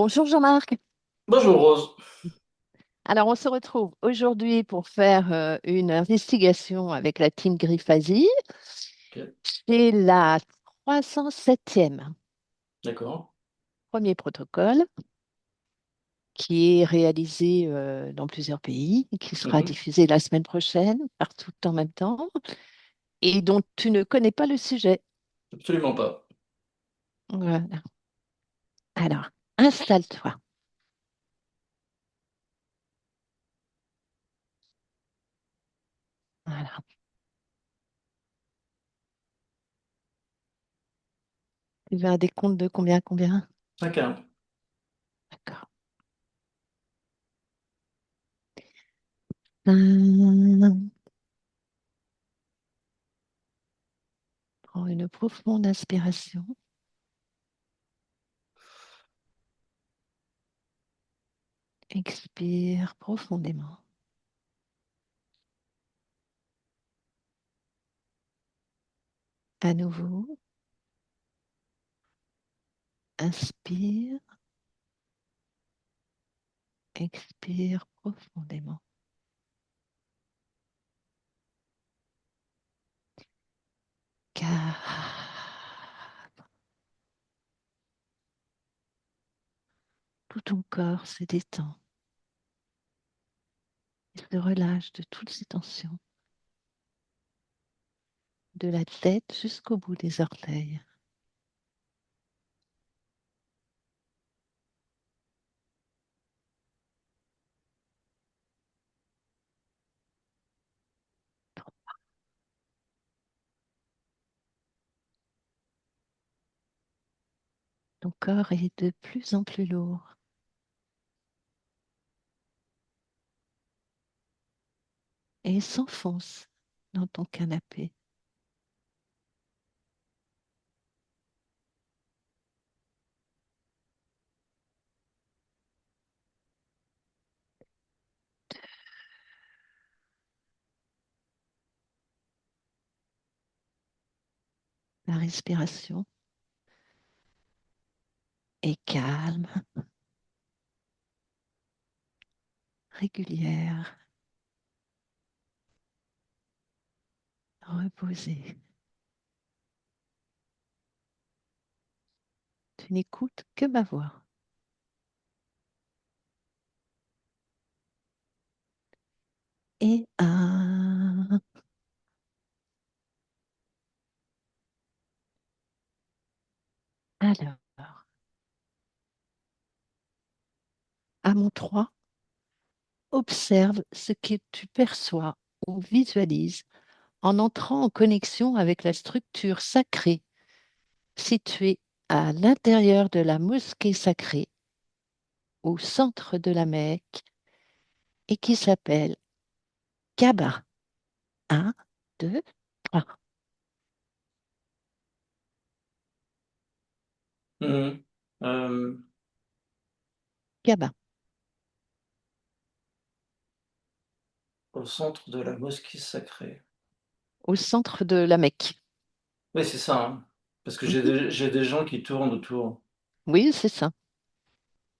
Bonjour Jean-Marc. Bonjour Rose. Alors, on se retrouve aujourd'hui pour faire une investigation avec la team Griffasie. Ok, C'est la 307e, d'accord. premier protocole qui est réalisé dans plusieurs pays, qui sera Mhm. diffusé la semaine prochaine, partout en même temps, et dont tu ne connais pas le sujet. Absolument pas. Voilà. Alors, installe-toi. Voilà. Tu veux un décompte de combien, combien? 5-1. D'accord. Hum, Prends une profonde inspiration. Expire profondément. À nouveau, inspire, expire profondément. Calme. Tout ton corps se détend et se relâche de toutes ses tensions, de la tête jusqu'au bout des orteils. Ton corps est de plus en plus lourd et s'enfonce dans ton canapé. La respiration est calme, régulière, reposée. Tu n'écoutes que ma voix. Et un. Alors, à mon 3, observe ce que tu perçois ou visualises en entrant en connexion avec la structure sacrée située à l'intérieur de la mosquée sacrée au centre de la Mecque et qui s'appelle Kaaba. Un, 2, 3. Mhm. Euh, Kaaba, Au centre de la mosquée sacrée. au centre de la Mecque. Oui, c'est ça, hein. Parce que Mhm. j'ai des gens qui tournent autour. Oui, c'est ça.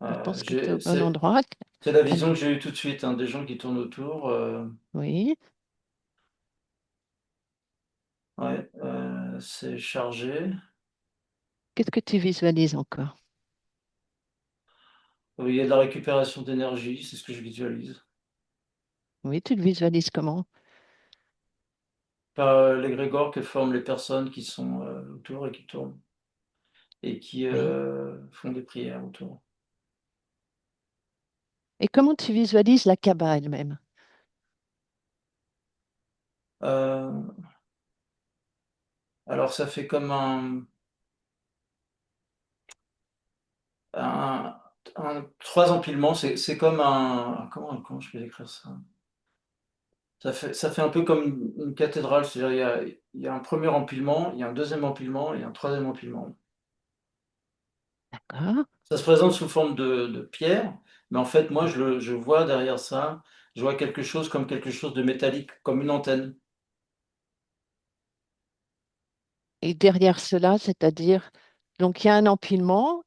Je pense que tu es au bon C'est endroit. la vision que Alors, j'ai eue tout de suite, hein, des gens qui tournent autour. oui. Ouais, c'est chargé. Qu'est-ce que tu visualises encore? Il y a de la récupération d'énergie, c'est ce que je visualise. Oui, tu le visualises comment? Par l'égrégore que forment les personnes qui sont autour et qui tournent et qui Oui. font des prières autour. Et comment tu visualises la Kaaba elle-même? Euh, alors ça fait comme un, trois empilements, c'est comme un, comment je peux décrire ça? Ça fait un peu comme une cathédrale, c'est-à-dire il y a un premier empilement, il y a un deuxième empilement et un troisième empilement. D'accord. Ça se présente sous forme de pierre, mais en fait, moi, je vois derrière ça, je vois quelque chose de métallique, comme une antenne. Et derrière cela, c'est-à-dire, donc il y a un empilement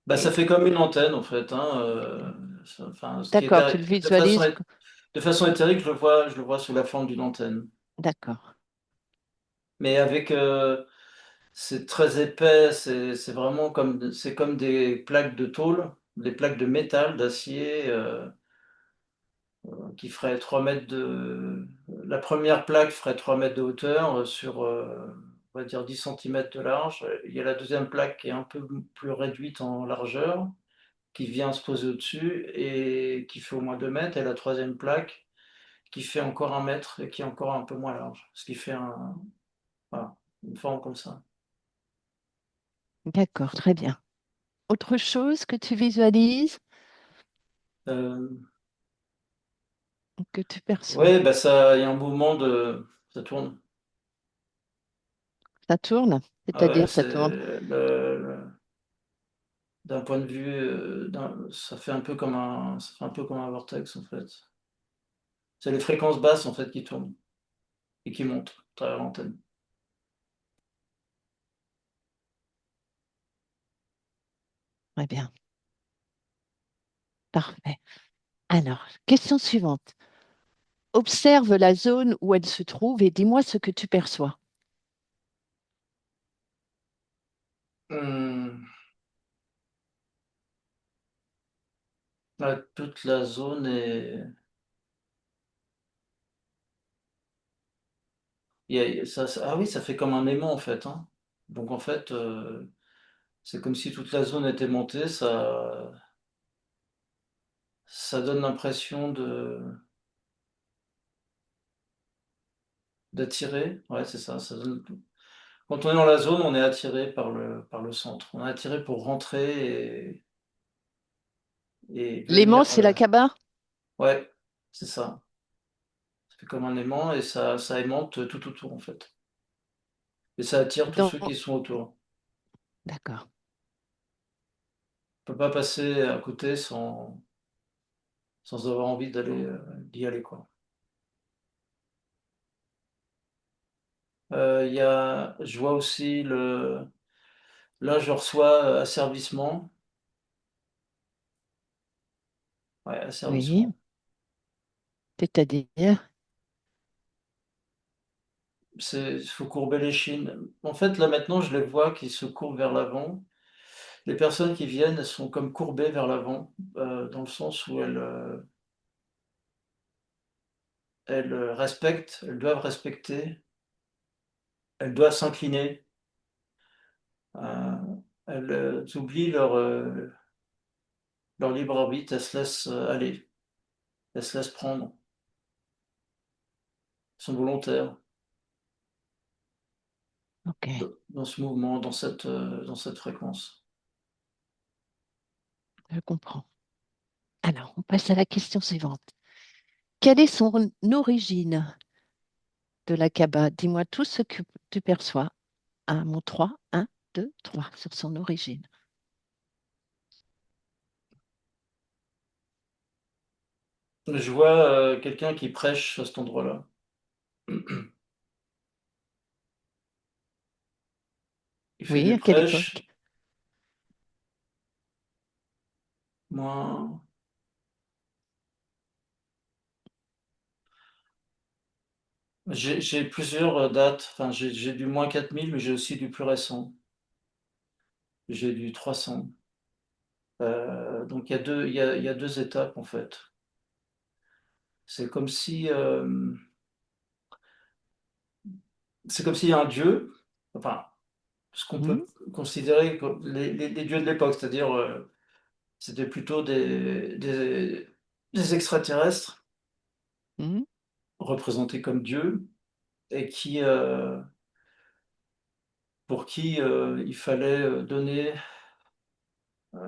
Bah, ça Et fait comme une antenne en fait, hein, enfin, ce qui est d'accord, tu le visualises. de façon éthérique, je le vois sous la forme d'une antenne. D'accord, Mais avec, c'est très épais, c'est vraiment c'est comme des plaques de tôle, des plaques de métal, d'acier, qui feraient 3 mètres de la première plaque ferait 3 mètres de hauteur, sur, on va dire 10 centimètres de large. Il y a la deuxième plaque qui est un peu plus réduite en largeur, qui vient se poser au-dessus et qui fait au moins 2 mètres, et la troisième plaque qui fait encore 1 mètre et qui est encore un peu moins large. Ce qui fait voilà, une forme comme ça. d'accord, très bien. Autre chose que tu visualises, Hem, que tu perçois? ouais, bah, ça il y a un mouvement de ça tourne. Ça tourne, Ah ouais, c'est-à-dire ça c'est tourne. le d'un point de vue, ça fait un peu comme un vortex, en fait. C'est les fréquences basses, en fait, qui tournent et qui montent à travers l'antenne. Très bien, parfait. Alors, question suivante. Observe la zone où elle se trouve et dis-moi ce que tu perçois. Mmh, ouais, toute la zone est il y a ça ah oui, ça fait comme un aimant, en fait, hein. Donc en fait, c'est comme si toute la zone était montée, ça donne l'impression d'attirer, ouais, c'est ça, ça donne quand on est dans la zone, on est attiré par le centre. On est attiré pour rentrer et L'aimant, venir, c'est la Kaaba? ouais, c'est ça. Ça fait comme un aimant et ça aimante tout autour, en fait, et ça attire tous Dans... ceux qui sont autour. D'accord. On peut pas passer à côté sans avoir envie d'y aller, quoi. Je vois aussi là, je reçois, asservissement, ouais, Oui, asservissement. c'est-à-dire, Il faut courber l'échine. En fait, là, maintenant, je les vois qui se courbent vers l'avant. Les personnes qui viennent, elles sont comme courbées vers l'avant, dans le sens où elles doivent respecter, elles doivent s'incliner, elles oublient leur libre arbitre, elles se laissent, aller, elles se laissent prendre, elles sont volontaires ok, dans ce mouvement, dans cette fréquence. je comprends. Alors, on passe à la question suivante. Quelle est son origine de la Kaaba? Dis-moi tout ce que tu perçois. À mon 3, 1, 2, 3, sur son origine. Je vois, quelqu'un qui prêche à cet endroit-là. Il fait Oui, des à quelle époque? prêches, moi, j'ai plusieurs, dates, enfin, j'ai du -4000, mais j'ai aussi du plus récent. J'ai du 300. Donc il y a 2 étapes, en fait. C'est comme si, c'est comme s'il y a un dieu, enfin, ce qu'on Hmm, peut considérer comme les dieux de l'époque, c'est-à-dire, c'était plutôt des extraterrestres hmm. représentés comme dieux, et pour qui, il fallait, donner, heu,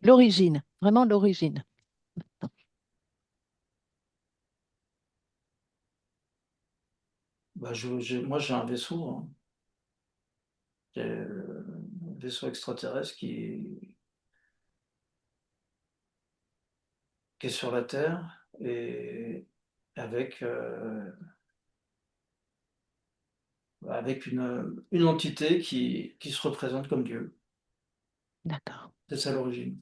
L'origine, vraiment l'origine. bah, j'ai un vaisseau, hein. J'ai, un vaisseau extraterrestre qui est sur la Terre, et avec, avec une entité qui se représente comme Dieu. D'accord. C'est ça l'origine.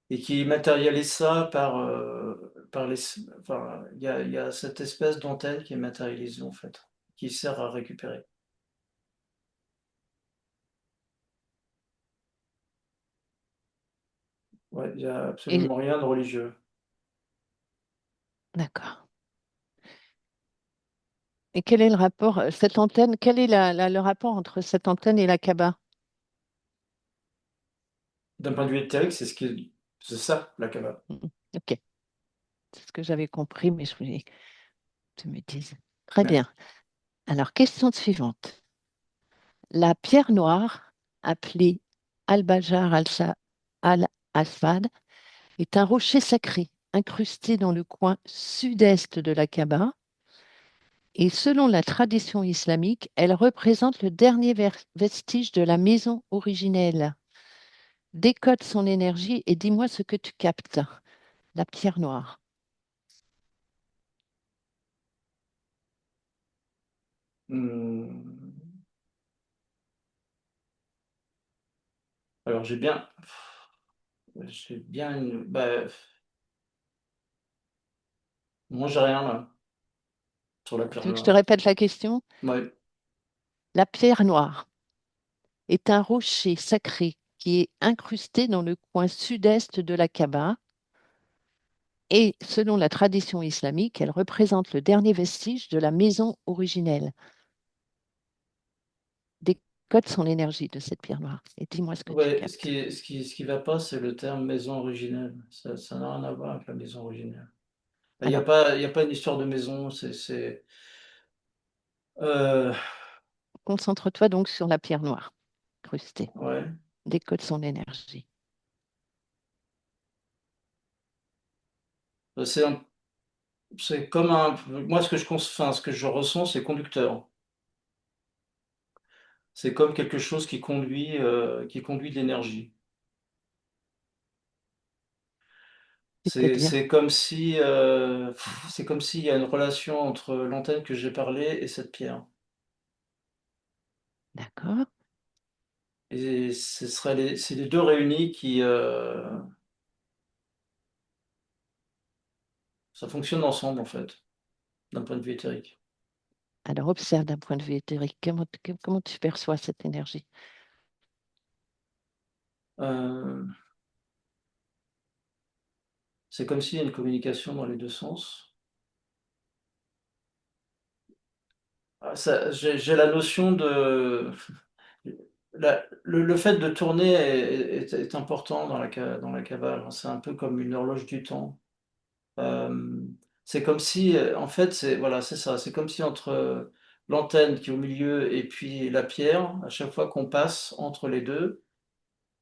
Et qui matérialise ça par les. Enfin, il y a cette espèce d'antenne qui est matérialisée en fait, qui sert à récupérer. Ouais, il y a Et absolument rien de religieux. d'accord. Et quel est le rapport, cette antenne, quel est le rapport entre cette antenne et la Kaaba? D'un point de vue éthérique, c'est ça la Kabbale. Mhm. Ok, c'est ce que j'avais compris, mais je voulais que tu me dises. Très Ouais. bien. Alors, question suivante. La pierre noire, appelée Al-Bajar al-Aswad, est un rocher sacré incrusté dans le coin sud-est de la Kaaba. Et selon la tradition islamique, elle représente le dernier vestige de la maison originelle. Décode son énergie et dis-moi ce que tu captes. La pierre noire. Hmm. Alors j'ai bien bah, moi j'ai rien là sur la pierre Tu veux que je te noire. répète la question? Ouais. La pierre noire est un rocher sacré qui est incrusté dans le coin sud-est de la Kaaba. Et selon la tradition islamique, elle représente le dernier vestige de la maison originelle. Décode son énergie de cette pierre noire et dis-moi ce que tu Ouais, captes. ce qui va pas, c'est le terme maison originelle. Ça n'a rien à voir avec la maison originelle. Alors, Il y a pas une histoire de maison, euh, concentre-toi donc sur la pierre noire incrustée. ouais. Décode son énergie. C'est un- c'est comme un, moi ce que je ressens, c'est conducteur. C'est comme quelque chose qui conduit de l'énergie. C'est-à-dire, C'est comme s'il y a une relation entre l'antenne que j'ai parlé et cette pierre. d'accord. Et c'est les deux réunis ça fonctionne ensemble en fait, d'un point de vue éthérique. Alors, observe d'un point de vue éthérique. Comment tu perçois cette énergie? Euh, c'est comme s'il y a une communication dans les deux sens. J'ai la notion de le fait de tourner est important dans la Kabbale, hein. C'est un peu comme une horloge du temps. Euh, c'est comme si, en fait, c'est ça. C'est comme si entre l'antenne qui est au milieu et puis la pierre, à chaque fois qu'on passe entre les deux,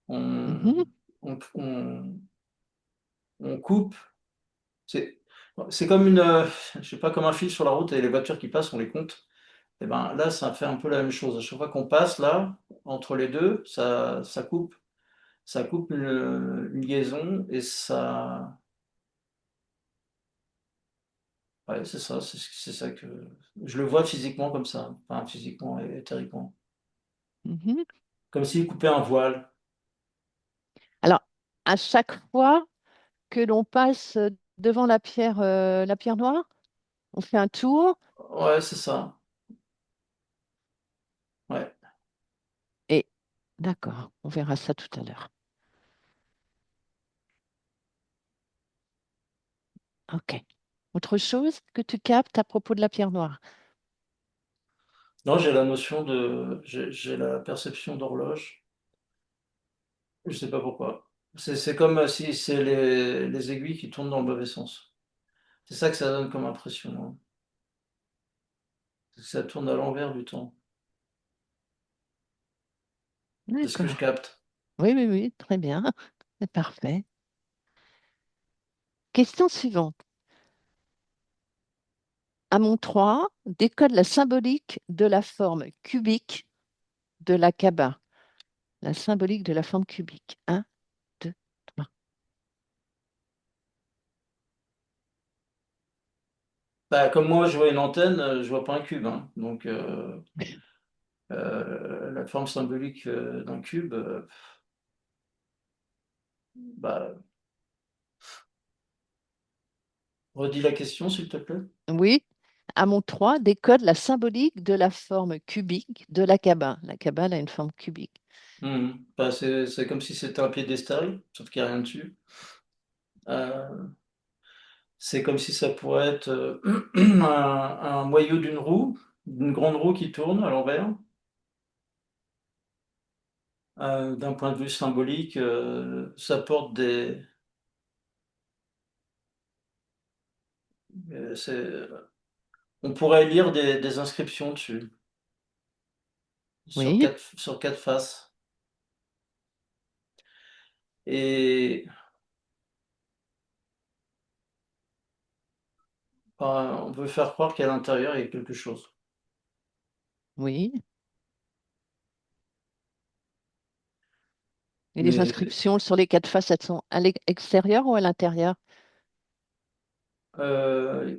on, Mhm, on, on coupe. C'est, c'est comme je sais pas, comme un fil sur la route et les voitures qui passent, on les compte. Et ben là, ça fait un peu la même chose. À chaque fois qu'on passe là, entre les deux, ça coupe une liaison et ça. Ouais, c'est ça, c'est ça que je le vois physiquement comme ça, enfin physiquement et éthériquement. mhm. Comme s'il coupait un voile. Alors, à chaque fois que l'on passe devant la pierre noire, on fait un tour Ouais, c'est ça. Ouais. et d'accord, on verra ça tout à l'heure. OK. Autre chose que tu captes à propos de la pierre noire? Non, j'ai la perception d'horloge. Je sais pas pourquoi. C'est comme si c'est les aiguilles qui tournent dans le mauvais sens. C'est ça que ça donne comme impression, hein. C'est que ça tourne à l'envers du temps. C'est ce que je D'accord. capte. Oui, oui, oui, très bien. C'est parfait. Question suivante. Amon 3 décode la symbolique de la forme cubique de la Kaaba. La symbolique de la forme cubique. Un, 2, 3. Bah, comme moi, je vois une antenne, je vois pas un cube, hein. Donc, la forme symbolique d'un cube. Bah, redis la question, s'il te plaît. Oui. À mon 3, décode la symbolique de la forme cubique de la Kaaba. La Kaaba elle a une forme cubique. Bah, c'est comme si c'était un piédestal, sauf qu'il n'y a rien dessus. Euh, c'est comme si ça pourrait être un moyeu d'une roue, d'une grande roue qui tourne à l'envers. D'un point de vue symbolique, ça porte euh, c'est- on pourrait lire des inscriptions dessus, Oui, sur quatre faces. Et on veut faire croire qu'à l'intérieur, il y a quelque chose. oui. Et les Mais inscriptions sur les 4 faces, elles sont à l'extérieur ou à l'intérieur? euh,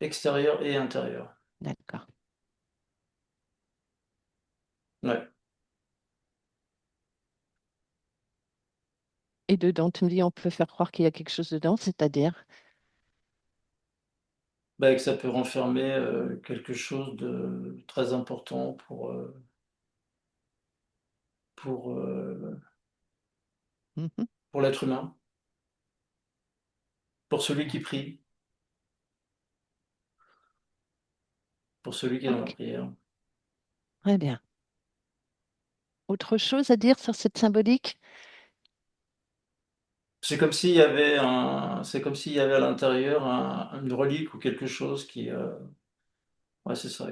extérieur et intérieur. D'accord. Ouais. Et dedans, tu me dis, on peut faire croire qu'il y a quelque chose dedans, c'est-à-dire, Bah, que ça peut renfermer quelque chose de très important pour, euh, mhm, pour l'être humain, pour celui qui prie, pour celui qui est dans la ok, prière. très bien. Autre chose à dire sur cette symbolique? C'est comme s'il y avait à l'intérieur une relique ou quelque chose ouais, c'est ça,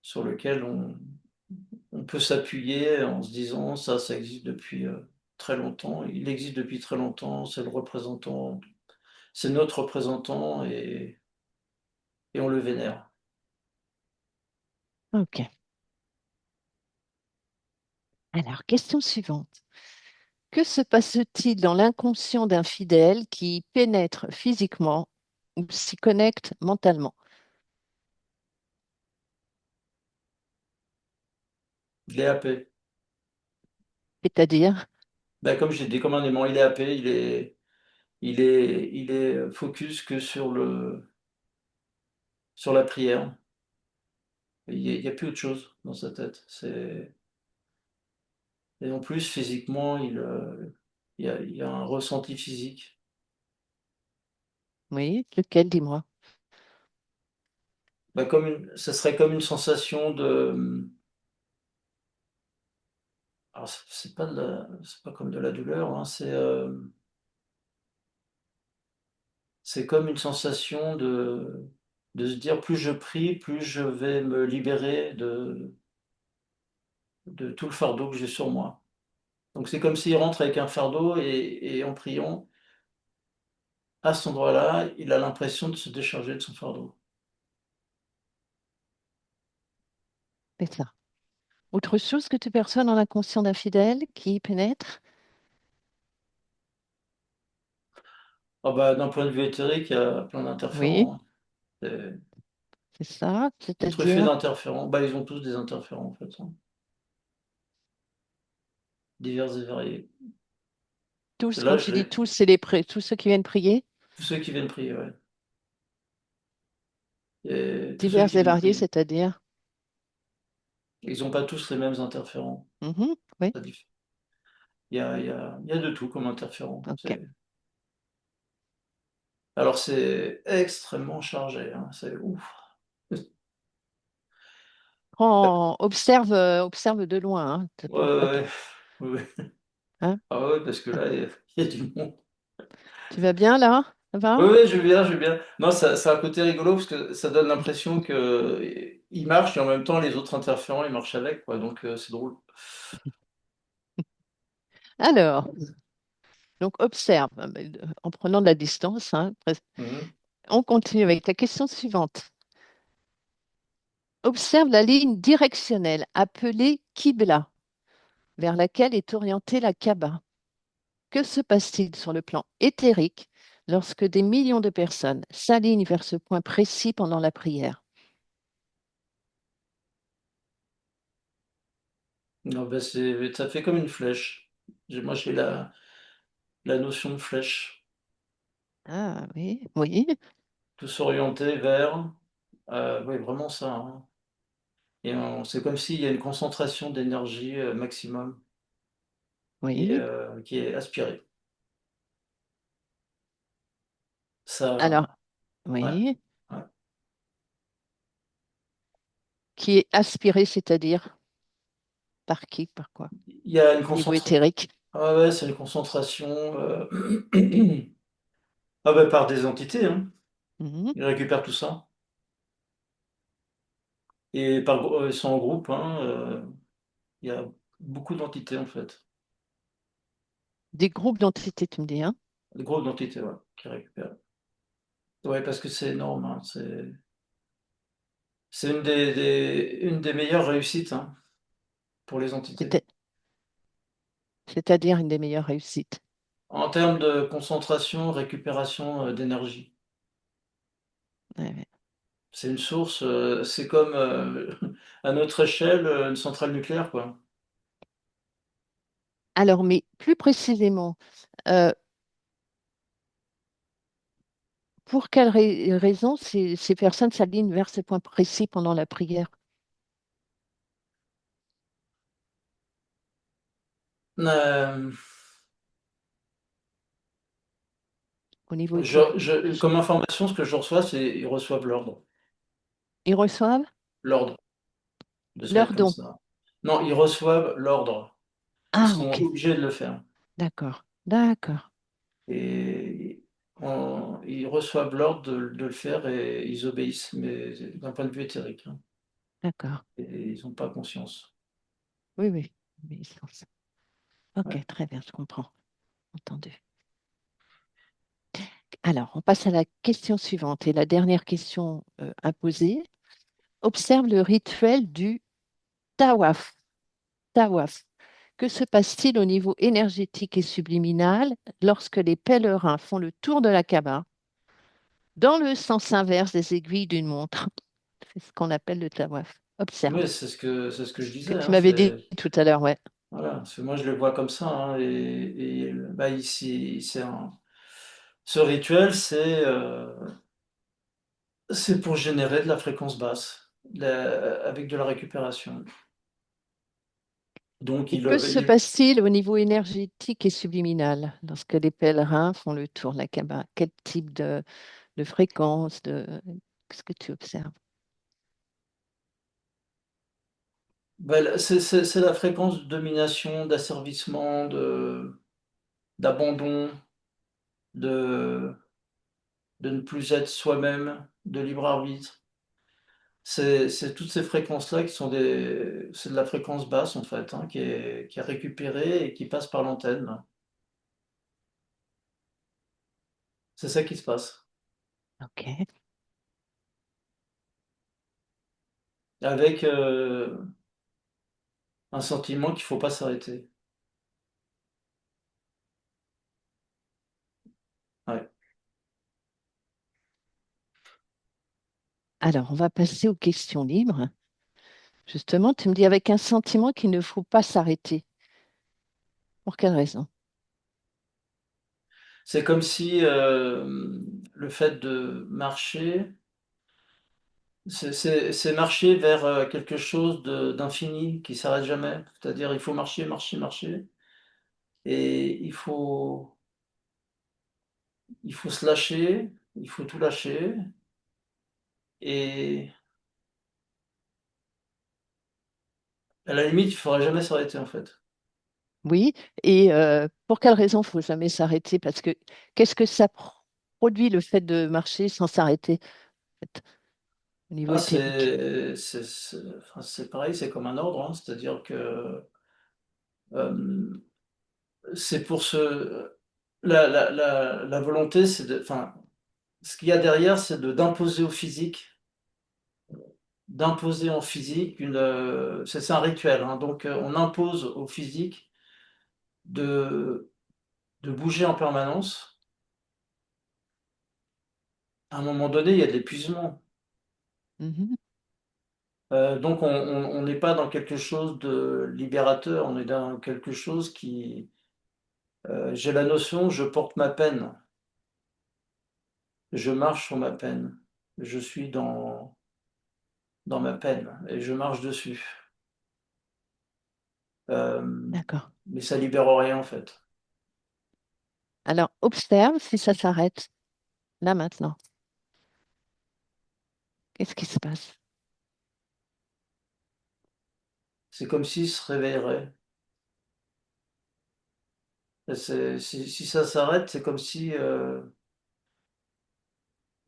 sur lequel on peut s'appuyer en se disant ça existe depuis très longtemps. Il existe depuis très longtemps. C'est notre représentant et on le vénère. Ok. Alors, question suivante. Que se passe-t-il dans l'inconscient d'un fidèle qui pénètre physiquement ou s'y connecte mentalement? Il est happé. C'est-à-dire, Ben, comme j'ai dit, comme un aimant, il est happé, il est focus que sur la prière. Il y a plus autre chose dans sa tête. Et en plus, physiquement, il y a un ressenti physique. oui, lequel, dis-moi? Ben, ça serait comme une sensation de. Alors, c'est pas comme de la douleur, hein, c'est comme une sensation de se dire plus je prie, plus je vais me libérer de tout le fardeau que j'ai sur moi. Donc c'est comme s'il rentre avec un fardeau et en priant, à cet endroit-là, il a l'impression de se décharger de son fardeau. C'est ça. Autre chose que tu perçois dans l'inconscient d'un fidèle qui y pénètre? Ah bah, d'un point de vue éthérique, il y a plein Oui, d'interférents, hein. C'est c'est ça. c'est truffé C'est-à-dire, d'interférents. Bah, ils ont tous des interférents, en fait, hein, divers et variés. tous, quand Là, tu dis tous, c'est tous ceux qui viennent prier, tous ceux qui viennent prier, ouais. Et tous ceux divers qui et viennent variés, prier. c'est-à-dire. Ils n'ont pas tous les mêmes interférents. Mhm, oui, Ça il y a de tout comme interférent. ok. Alors, c'est extrêmement chargé, hein, c'est ouf. Observe de loin, hein, Ouais, pas ouais, trop. ouais, ouais. Hein. Ah ouais, parce que là, il y a du monde. Tu vas bien là? Ça va? Oui, oui, je vais bien, je vais bien. Non, ça a un côté rigolo parce que ça donne l'impression que il marche et en même temps les autres interférents ils marchent avec, quoi. Donc c'est drôle. Alors, donc observe en prenant de la distance, hein. Mhm. On continue avec la question suivante. Observe la ligne directionnelle appelée Qibla, vers laquelle est orientée la Kaaba. Que se passe-t-il sur le plan éthérique lorsque des millions de personnes s'alignent vers ce point précis pendant la prière? Non, bah, ça fait comme une flèche. Moi, j'ai la notion de flèche. Ah oui, oui, Tout s'orienter vers, oui, vraiment ça, hein. Et c'est comme s'il y a une concentration d'énergie, maximum oui. qui est aspirée. Ça Alors, ouais, oui. ouais. Qui est aspiré, c'est-à-dire par qui, par quoi? Il y a une Au niveau concentration. éthérique. Ah ouais, c'est une concentration, ah bah, par des entités, hein. Mhm. Ils récupèrent tout ça et ils sont en groupe, hein, il y a beaucoup d'entités, en fait. Des groupes d'entités, tu me dis, hein? Des groupes d'entités, ouais, qui récupèrent. Ouais, parce que c'est énorme, hein, c'est une des meilleures réussites, hein, pour les entités. C'est- C'est-à-dire une des meilleures réussites. En termes de concentration, récupération, d'énergie. Ouais, ouais. C'est une source, c'est comme, à notre échelle, une centrale nucléaire, quoi. Alors, mais plus précisément, euh, pour quelles raisons ces personnes s'alignent vers ces points précis pendant la prière Hem, au niveau éthérique? comme information, ce que je reçois, c'est ils reçoivent l'ordre. Ils reçoivent L'ordre de se mettre leur comme don. ça. Non, ils reçoivent l'ordre. Ils Ah, sont ok, obligés de le faire d'accord, d'accord, et ils reçoivent l'ordre de le faire et ils obéissent, mais d'un point de vue éthérique, hein, d'accord. et ils ont pas conscience. Oui, oui. Obéissance. Ok, Ouais. très bien, je comprends. Entendu. Alors, on passe à la question suivante et la dernière question à poser. Observe le rituel du tawaf. Tawaf. Que se passe-t-il au niveau énergétique et subliminal lorsque les pèlerins font le tour de la Kaaba dans le sens inverse des aiguilles d'une montre? C'est ce qu'on appelle le tawaf. Observe. Oui, c'est ce que je Que disais, tu hein, m'avais dit c'est tout à l'heure, ouais. voilà, parce que moi je le vois comme ça, hein, et bah, ici, ce rituel, c'est pour générer de la fréquence basse, avec de la récupération. Donc Et que se passe-t-il au niveau énergétique et subliminal lorsque les pèlerins font le tour de la Kaaba? Quel type de fréquence, qu'est-ce que tu observes? bah, c'est la fréquence de domination, d'asservissement, d'abandon, de, de ne plus être soi-même, de libre arbitre. C'est toutes ces fréquences-là qui sont c'est de la fréquence basse en fait, hein, qui est récupérée et qui passe par l'antenne. C'est ça qui se passe. Ok. Avec un sentiment qu'il ne faut pas s'arrêter. Ouais. Alors, on va passer aux questions libres. Justement, tu me dis avec un sentiment qu'il ne faut pas s'arrêter. Pour quelle raison? C'est comme si le fait de marcher, c'est marcher vers quelque chose d'infini qui s'arrête jamais. C'est-à-dire, il faut marcher, marcher, marcher, et il faut se lâcher, il faut tout lâcher, et à la limite, il faudrait jamais s'arrêter en fait. Oui, et pour quelle raison il ne faut jamais s'arrêter? Parce que qu'est-ce que ça produit le fait de marcher sans s'arrêter, en fait, au niveau Ah, éthérique? enfin, c'est pareil, c'est comme un ordre, hein, c'est-à-dire que hem, c'est pour se la volonté, c'est de enfin, ce qu'il y a derrière, c'est d'imposer au physique, d'imposer en physique c'est un rituel, hein, donc on impose au physique de bouger en permanence. À un moment donné, il y a de l'épuisement. Mhm. Donc on n'est pas dans quelque chose de libérateur, on est dans quelque chose qui... j'ai la notion, je porte ma peine, je marche sur ma peine, je suis dans ma peine et je marche dessus. D'accord. Mais ça libère rien en fait. Alors, observe si ça s'arrête là maintenant. Qu'est-ce qui se passe? C'est comme s'il se réveillerait. Si ça s'arrête, c'est comme si...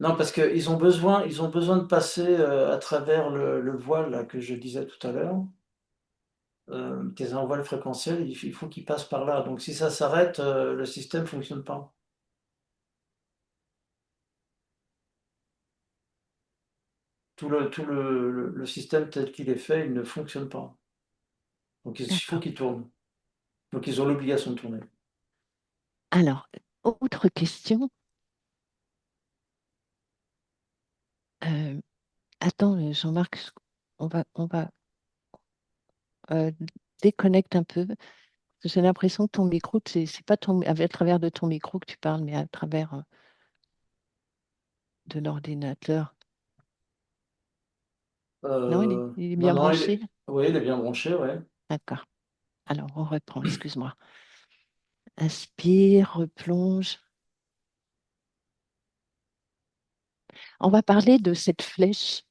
Non, parce ils ont besoin de passer à travers le voile là, que je disais tout à l'heure, qui est un voile fréquentiel, il faut qu'ils passent par là. Donc si ça s'arrête, le système ne fonctionne pas. Le système tel qu'il est fait, il ne fonctionne pas. Donc il faut D'accord. qu'il tourne. Donc ils ont l'obligation de tourner. Alors, autre question. Euh, Attends, Jean-Marc, on va euh, déconnecte un peu. Parce que j'ai l'impression que ton micro, c'est pas à travers de ton micro que tu parles, mais à travers de l'ordinateur. Non, il est Non, bien non, branché? oui, il est bien branché, ouais. D'accord. Alors, on reprend, excuse-moi. Inspire, replonge. On va parler de cette flèche.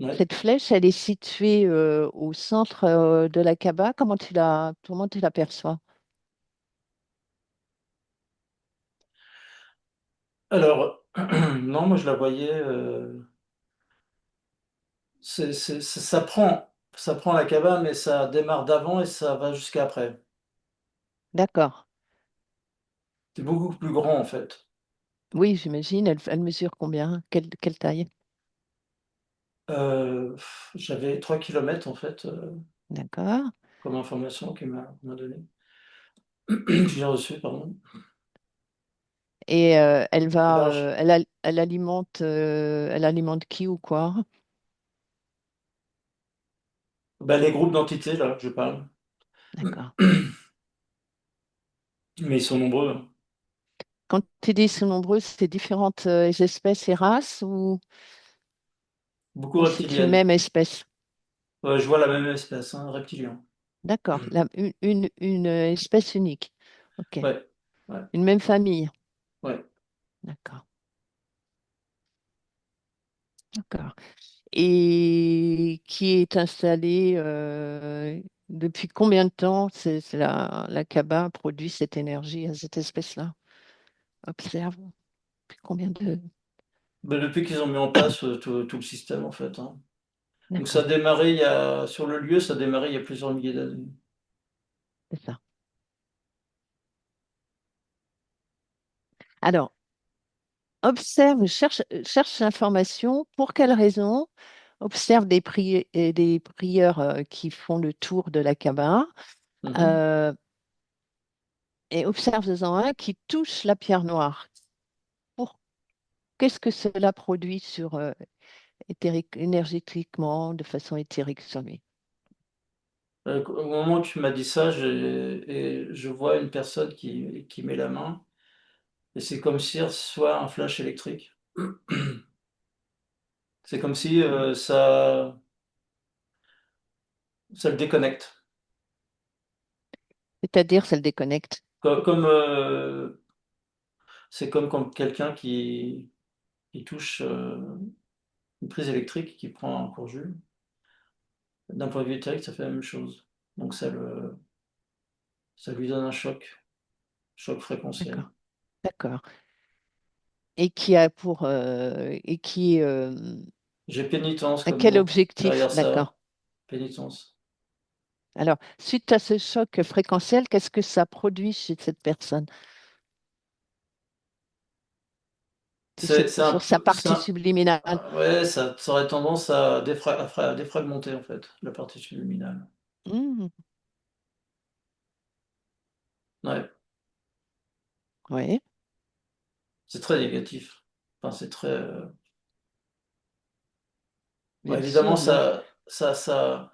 Ouais. Cette flèche, elle est située au centre de la Kaaba. Comment tu l'aperçois? Alors, non, moi je la voyais. Ça prend la cabane, mais ça démarre d'avant et ça va jusqu'à après. D'accord. C'est beaucoup plus grand en fait. Oui, j'imagine. Elle mesure combien? Quelle taille? J'avais 3 kilomètres en fait, D'accord. comme information qu'on m'a donné. Que j'ai reçu, pardon. Et Large. elle alimente qui ou quoi? Bah, les groupes d'entités là, je parle. D'accord. Mais ils sont nombreux, hein. Quand tu dis sont nombreux, c'est différentes espèces et races Beaucoup ou c'est une reptiliennes. même espèce? Ouais, je vois la même espèce, hein, reptilien. D'accord. Une espèce unique. OK. Ouais, ouais, Une même famille. ouais. D'accord. D'accord. Et qui est installé depuis combien de temps la Kaaba produit cette énergie à cette espèce-là? Observe. Depuis combien de... Bah, depuis qu'ils ont mis en place tout le système en fait, hein. Donc ça a D'accord, démarré sur le lieu, ça a démarré il y a plusieurs milliers d'années. c'est ça. Alors, observe, cherche l'information. Pour quelle raison? Observe des prieurs qui font le tour de la Kaaba Mhm. euh, et observe-en un qui touche la pierre noire. Pour, qu'est-ce que cela produit énergétiquement, de façon éthérique sur lui? Au moment où tu m'as dit ça, et je vois une personne qui met la main, et c'est comme si ce soit un flash électrique. C'est comme si ça le déconnecte. C'est-à-dire, ça le déconnecte. Comme, c'est comme quand quelqu'un qui touche une prise électrique, qui prend un court jus. D'un point de vue éthérique, ça fait la même chose. Donc ça lui donne un choc fréquentiel. D'accord, d'accord. Et qui a et qui J'ai pénitence a comme quel mot objectif? derrière D'accord. ça. Pénitence. Alors, suite à ce choc fréquentiel, qu'est-ce que ça produit chez cette personne, C'est un sur sa peu, partie subliminale? ouais, ça aurait tendance à, à défragmenter en fait la partie subliminale. Hmm, Ouais, oui, c'est très négatif. Enfin, c'est très. Bah, bien évidemment, sûr, non, ça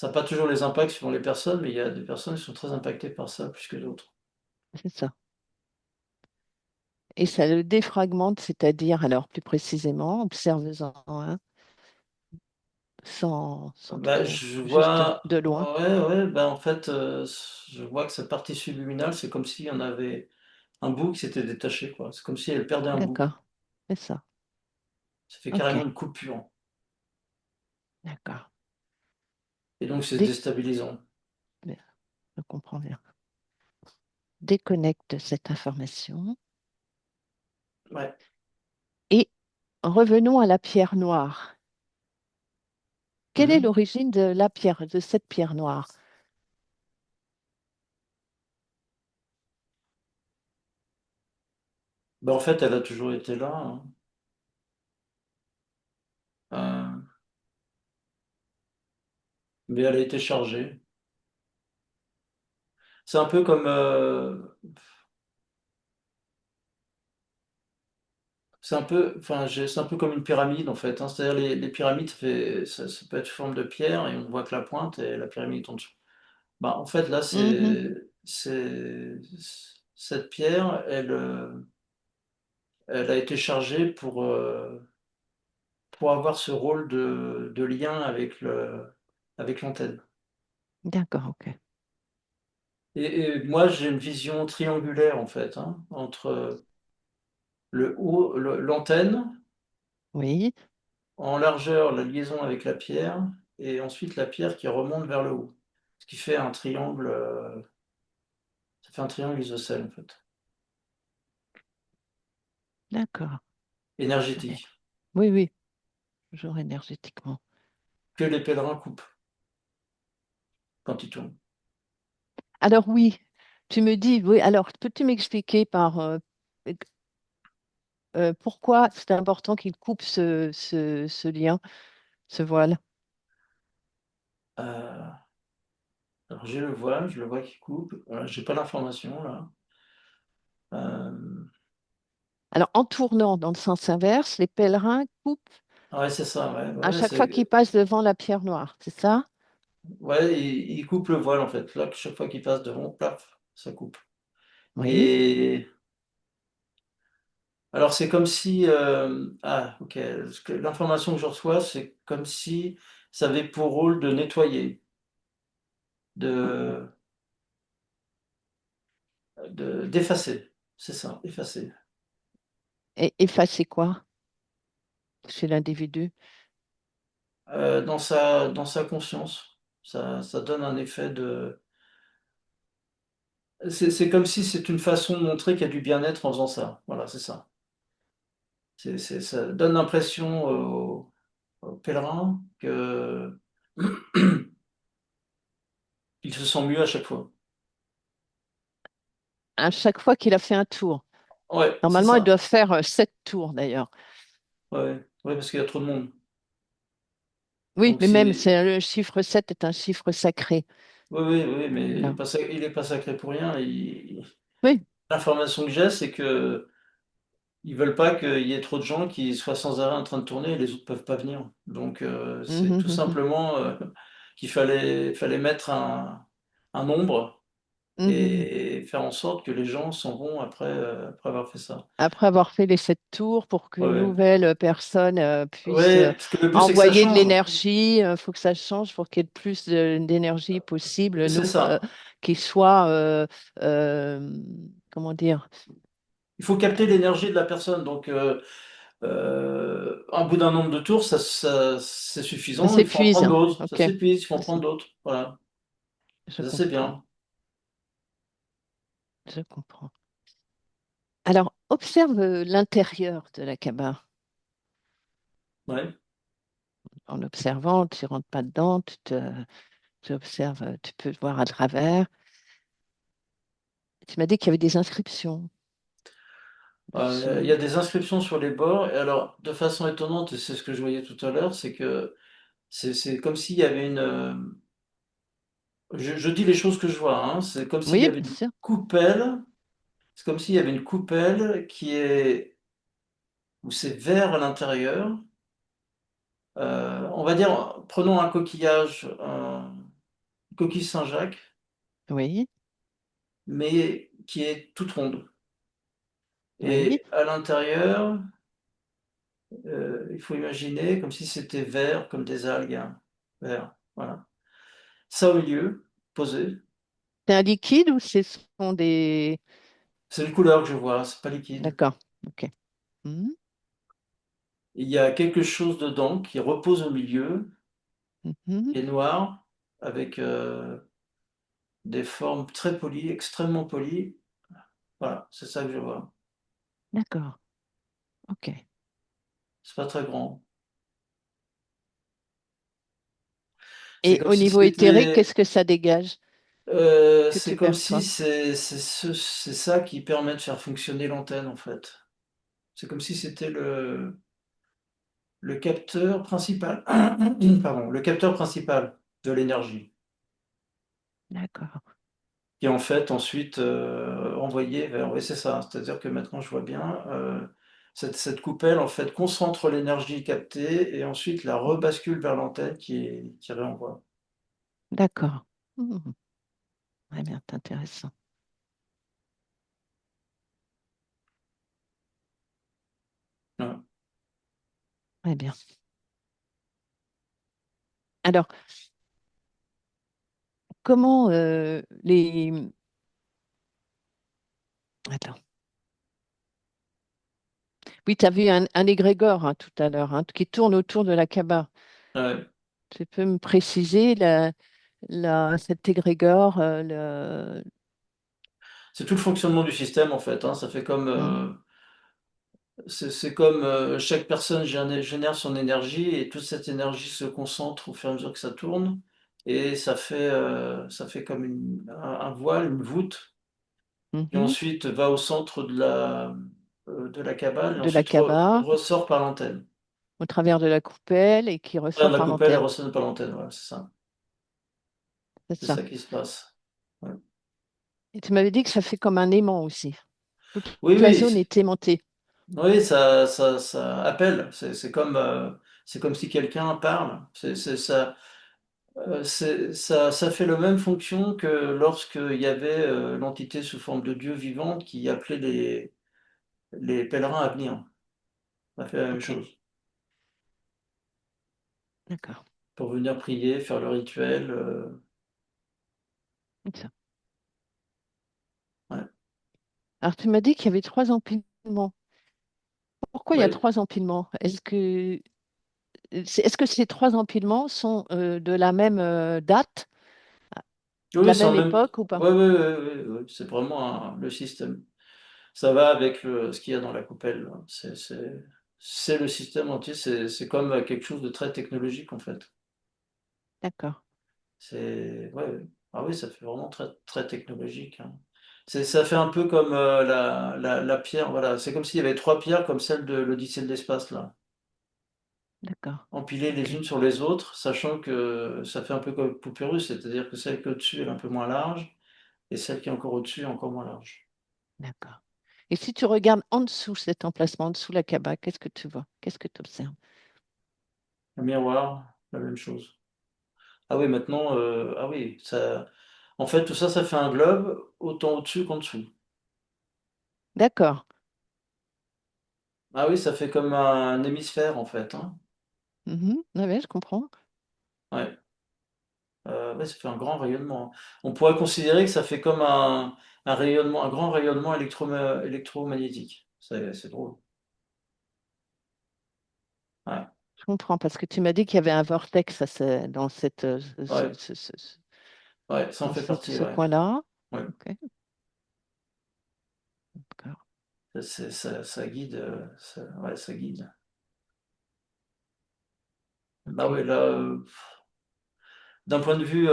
a pas toujours les impacts suivant les personnes, mais il y a des personnes qui sont très impactées par ça plus que d'autres. c'est ça. Et ça le défragmente, c'est-à-dire, alors plus précisément, observe-en un, sans Bah, trop, je juste vois de loin. ouais, ouais, bah, en fait, je vois que cette partie subliminale, c'est comme s'il y en avait un bout qui s'était détaché, quoi. C'est comme si elle perdait un bout. D'accord, c'est ça. Ça fait Ok, carrément une coupure d'accord. et donc c'est Dé- déstabilisant. Bien, je comprends bien. Déconnecte cette information. Ouais. Et revenons à la pierre noire. Quelle est Mmh. l'origine de la pierre, de cette pierre noire? Bah, en fait, elle a toujours été là, hein. Heu, mais elle a été chargée. C'est un peu comme, c'est un peu enfin, c'est un peu comme une pyramide, en fait, hein. C'est-à-dire les pyramides, ça peut être sous forme de pierre et on voit que la pointe et la pyramide est en dessous. Bah, en fait, là, Mhm. c'est cette pierre, elle a été chargée pour avoir ce rôle de lien avec l'antenne. D'accord, ok. Et moi, j'ai une vision triangulaire, en fait, hein, entre l'antenne, Oui, en largeur, la liaison avec la pierre et ensuite la pierre qui remonte vers le haut. Ce qui fait un triangle, ça fait un triangle isocèle, en fait, d'accord. Très bien. énergétique, Oui, oui, toujours énergétiquement. que les pèlerins coupent quand ils tournent. Alors oui, tu me dis, oui, alors peux-tu m'expliquer pourquoi c'est important qu'il coupe ce lien, ce voile? Heu, alors j'ai le voile, je le vois qui coupe, j'ai pas l'information là. Hem, Alors en tournant dans le sens inverse, les pèlerins coupent ouais, c'est ça, ouais, à ouais, chaque fois qu'ils passent devant la pierre noire, c'est ça? ouais, ils coupent le voile en fait. Là, chaque fois qu'ils passent devant, plaf, ça coupe. Oui, Et alors c'est comme si, ah OK, ce que l'information que je reçois, c'est comme si ça avait pour rôle de nettoyer, de d'effacer. C'est ça, effacer. et effacer quoi chez l'individu? Dans sa conscience, ça donne un effet de c'est comme si c'est une façon de montrer qu'il y a du bien-être en faisant ça. Voilà, c'est ça. Ça donne l'impression aux pèlerins que ils se sentent mieux à chaque fois. À chaque fois qu'il a fait un tour. Ouais, c'est Normalement, ils ça. doivent faire 7 tours d'ailleurs. Ouais, ouais, ouais, parce qu'il y a trop de monde. Oui, Donc mais même, c'est le chiffre 7 est un chiffre sacré. oui, oui, oui, mais Voilà. il est pas sacré pour rien. Oui. L'information que j'ai, c'est qu'ils veulent pas qu'il y ait trop de gens qui soient sans arrêt en train de tourner et les autres peuvent pas venir. Donc c'est Mhm, tout mhm, simplement, qu'il fallait mettre un nombre mhm. et faire en sorte que les gens s'en vont après avoir fait ça. Après avoir fait les 7 tours, pour Ouais, qu'une ouais. nouvelle personne puisse Ouais, parce que le but, c'est que ça envoyer de change. l'énergie, il faut que ça change pour qu'il y ait le plus d'énergie possible, C'est ça. qui soit, euh, comment dire, Il faut capter l'énergie de la personne. Donc, un bout d'un nombre de tours, c'est ça suffisant. Il faut en s'épuise. prendre d'autres. Ça Ok, s'épuise, il faut en c'est prendre ça. d'autres. Voilà. Je Ça, c'est comprends. bien. Je comprends. Alors, observe l'intérieur de la cabane. Ouais. En observant, tu rentres pas dedans, tu observes, tu peux voir à travers. Tu m'as dit qu'il y avait des inscriptions Il y a dessus. des inscriptions sur les bords. Et alors, de façon étonnante, et c'est ce que je voyais tout à l'heure, c'est que c'est comme s'il y avait je dis les choses que je vois, hein. C'est comme s'il y Oui, avait bien une sûr. coupelle. C'est comme s'il y avait une coupelle où c'est vert à l'intérieur On va dire, prenons un coquillage, une coquille Saint-Jacques, Oui, mais qui est toute ronde oui, et à l'intérieur, il faut imaginer comme si c'était vert, comme des algues, hein, vert, voilà. Ça au milieu, posé, c'est un liquide ou ce sont des... c'est une couleur que je vois, c'est pas liquide. D'accord, ok. Mhm, Il y a quelque chose dedans qui repose au milieu, mhm, qui est noir, avec, des formes très polies, extrêmement polies. Voilà, c'est ça que je vois. d'accord, ok. C'est pas très grand. C'est Et comme au si niveau éthérique, qu'est-ce c'était, que ça dégage, que c'est tu comme si perçois? c'est ça qui permet de faire fonctionner l'antenne, en fait. C'est comme si c'était le capteur principal, pardon, le capteur principal de l'énergie, D'accord, qui est en fait ensuite, envoyé vers, oui, c'est ça, c'est-à-dire que maintenant je vois bien, cette coupelle en fait concentre l'énergie captée et ensuite la mhm, rebascule vers l'antenne qui réenvoie. d'accord. Mhm, très bien, c'est intéressant. Ouais. Très bien. Alors, comment les... Attends. Oui, tu as vu un égrégore hein, tout à l'heure hein, qui tourne autour de la Kaaba. Ouais. Tu peux me préciser cet égrégore C'est tout le fonctionnement du système en fait, hein. Ça fait comme, Mhm, c'est comme, chaque personne génère son énergie et toute cette énergie se concentre au fur et à mesure que ça tourne et ça fait comme un voile, une voûte qui mhm, ensuite va au centre de la cabane et de la ensuite Kaaba ressort par l'antenne. au travers de la coupelle et qui Travers ressort la par coupelle et l'antenne. ressonne par l'antenne, voilà, c'est ça. C'est C'est ça. ça qui se passe. Ouais. Et tu m'avais dit que ça fait comme un aimant aussi. Oui, Toute la oui, zone est aimantée. oui, ça appelle. C'est comme si quelqu'un parle. Ça, ça fait la même fonction que lorsqu'il y avait, l'entité sous forme de Dieu vivant qui appelait les pèlerins à venir. Ça fait la même Ok, chose. d'accord. Pour venir prier, faire le rituel, C'est ça. ouais. Alors, tu m'as dit qu'il y avait trois empilements. Pourquoi il y a Oui. trois empilements? Est-ce que ces trois empilements sont de la même date, de Oui, la c'est en même même, époque ou pas? ouais, ouais, ouais, ouais, ouais, c'est vraiment le système. Ça va avec ce qu'il y a dans la coupelle. C'est le système entier, c'est comme quelque chose de très technologique en fait. D'accord, C'est, ouais, ouais. Ah oui, ça fait vraiment très, très technologique, hein. Ça fait un peu comme la pierre, voilà. C'est comme s'il y avait trois pierres comme celle de l'Odyssée de l'espace, là, d'accord. empilées les Ok, unes sur les autres, sachant que ça fait un peu comme poupée russe, c'est-à-dire que celle qui est au-dessus elle est un peu moins large, et celle qui est encore au-dessus est encore moins large. d'accord. Et si tu regardes en dessous cet emplacement, en dessous la Kaaba, qu'est-ce que tu vois? Qu'est-ce que tu observes? Le miroir, la même chose. Ah oui, maintenant, ah oui, ça, en fait, tout ça, ça fait un globe, autant au-dessus qu'en dessous. D'accord. Ah oui, ça fait comme un hémisphère, en fait, hein. Mhm. Ah ouais, je comprends. Ouais, ouais, ça fait un grand rayonnement, hein. On pourrait considérer que ça fait comme un rayonnement, un grand rayonnement électromagnétique. C'est drôle. Ouais, Je comprends parce que tu m'as dit qu'il y avait un vortex dans ouais, ouais, ça en fait partie, ce ouais. coin-là. Ouais, Ok, d'accord. ça guide, ouais, ça guide. Bah Ok. ouais, là, d'un point de vue,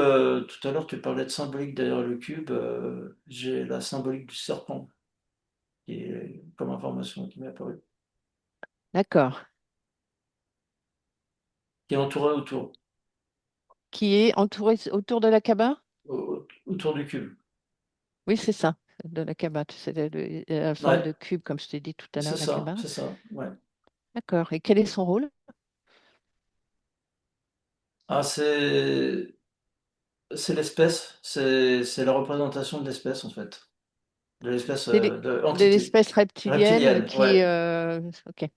tout à l'heure, tu parlais de symbolique derrière le cube, j'ai la symbolique du serpent qui est comme information qui m'est apparue, D'accord. qui est entouré autour, Qui est entouré autour de la Kaaba? autour du cube. Oui, c'est ça, de la Kaaba. Tu sais, la forme Ouais, de cube, comme je t'ai dit tout à l'heure, la Kaaba. c'est ça, ouais. D'accord. Et quel est son rôle? Ah, c'est l'espèce, c'est la représentation de l'espèce en fait, de l'espèce, C'est de de entité l'espèce reptilienne reptilienne, ouais, ok,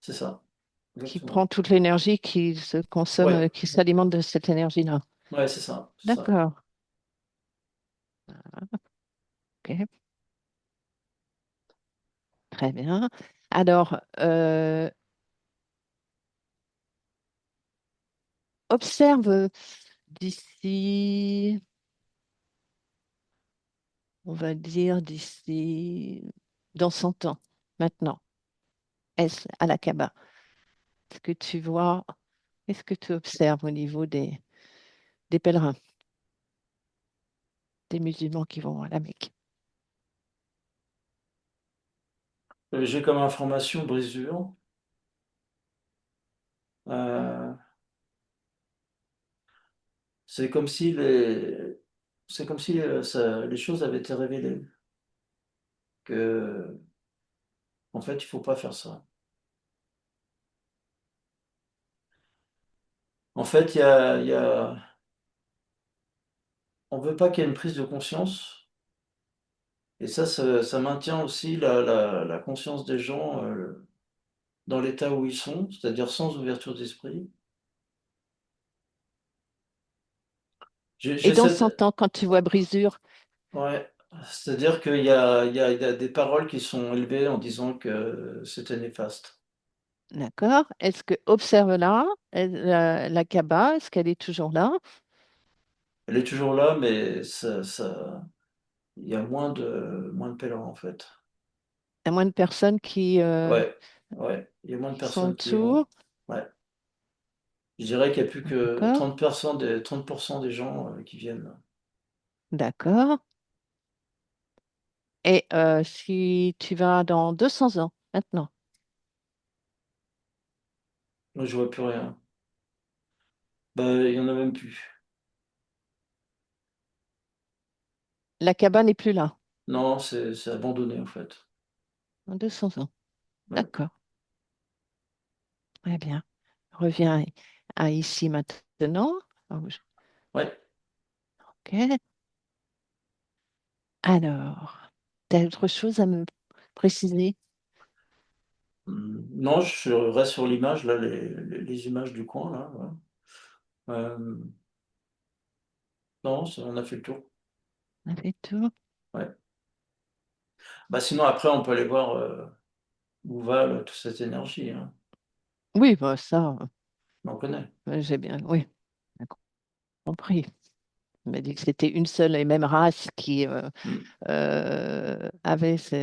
c'est ça, qui prend exactement. toute l'énergie, qui se consomme, Ouais, qui s'alimente de cette énergie-là. ouais, c'est ça, c'est ça. D'accord. Ok, très bien. Alors, observe d'ici, on va dire d'ici dans 100 ans, maintenant, est-ce à la Kaaba? Est-ce que tu vois, est-ce que tu observes au niveau des pèlerins, des musulmans qui vont à la Mecque? J'ai comme information brisure, euh, c'est comme si c'est comme si les choses avaient été révélées, que en fait il faut pas faire ça. En fait, on veut pas qu'il y ait une prise de conscience. Et ça maintient aussi la conscience des gens, dans l'état où ils sont, c'est-à-dire sans ouverture d'esprit. Et J'ai dans cette 100 ans, quand tu vois brisure, Ouais, c'est-à-dire il y a des paroles qui sont élevées en disant que c'était néfaste. d'accord, est-ce que observe là, la Kaaba, est-ce qu'elle est toujours là? Elle est toujours là, mais il y a moins de pèlerins, en fait. Il y a moins de personnes Ouais, ouais, il y a moins de qui sont personnes qui y vont. autour, Ouais. Je dirais qu'il y a plus que d'accord, 30% des gens, qui viennent. d'accord. Et si tu vas dans 200 ans, maintenant, Moi, je vois plus rien. Bah, il y en a même plus. la Kaaba n'est plus là, Non, c'est abandonné, en fait. dans 200 ans, Ouais. d'accord, très bien. Reviens à ici maintenant. Ouais. Ok. Alors, tu as autre chose à me préciser? Non, je reste sur l'image, là, les images du coin, là. Ouais. Non, on a fait le tour. On a fait tout? Ouais. Bah, sinon, après, on peut aller voir, où va toute cette énergie, hein. Oui, bah, ça, On connaît. j'ai bien, oui, j'ai compris. On m'a dit que c'était une seule et même race qui Mm.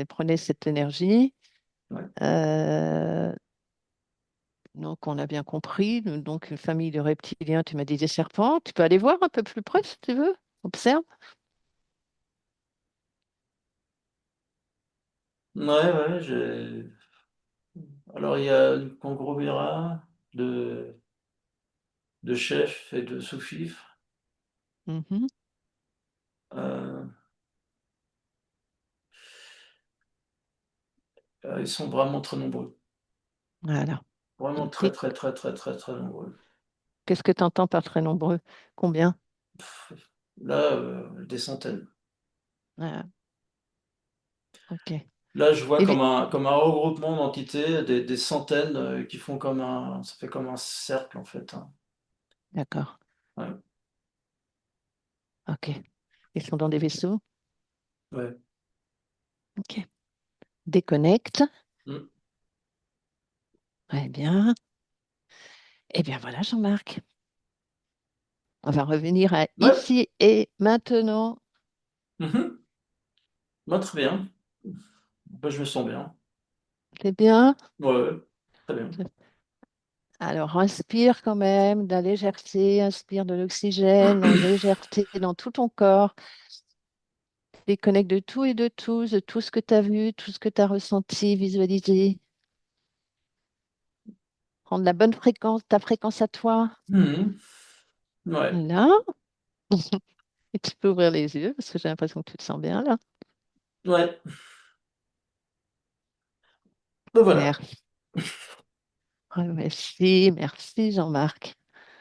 prenait cette énergie. Ouais. Euh, donc, on a bien compris. Donc, une famille de reptiliens, tu m'as dit des serpents. Tu peux aller voir un peu plus près si tu veux. Observe. Ouais, ouais, alors, il y a une conglomérat de chefs et de sous-fifres. Mhm. Euh, ils sont vraiment très nombreux. Voilà. Vraiment très, Compris. très, très, très, très, très nombreux. Qu'est-ce que tu entends par très nombreux? Combien? Pff, là, des centaines. Voilà. OK. Là, je vois Et vi- comme un regroupement d'entités, des centaines, qui font ça fait comme un cercle, en fait, hein. D'accord. Ouais, OK. Ils sont dans des vaisseaux. ouais. OK. Déconnecte. Mm. Très bien. Eh bien voilà, Jean-Marc. On va revenir à Ouais. ici et maintenant. Mhm. Moi, très bien. Bah, je me sens bien. C'est bien. Ouais, ouais. Très bien. Alors, inspire quand même de la légèreté, inspire de l'oxygène, en légèreté dans tout ton corps. Déconnecte de tout et de tout ce que tu as vu, tout ce que tu as ressenti, visualisé. Prendre la bonne fréquence, ta fréquence à toi. Mhm. Ouais, Là. Et tu peux ouvrir les yeux parce que j'ai l'impression que tu te sens bien là. ouais. Ben voilà. Merci. Merci, merci Jean-Marc.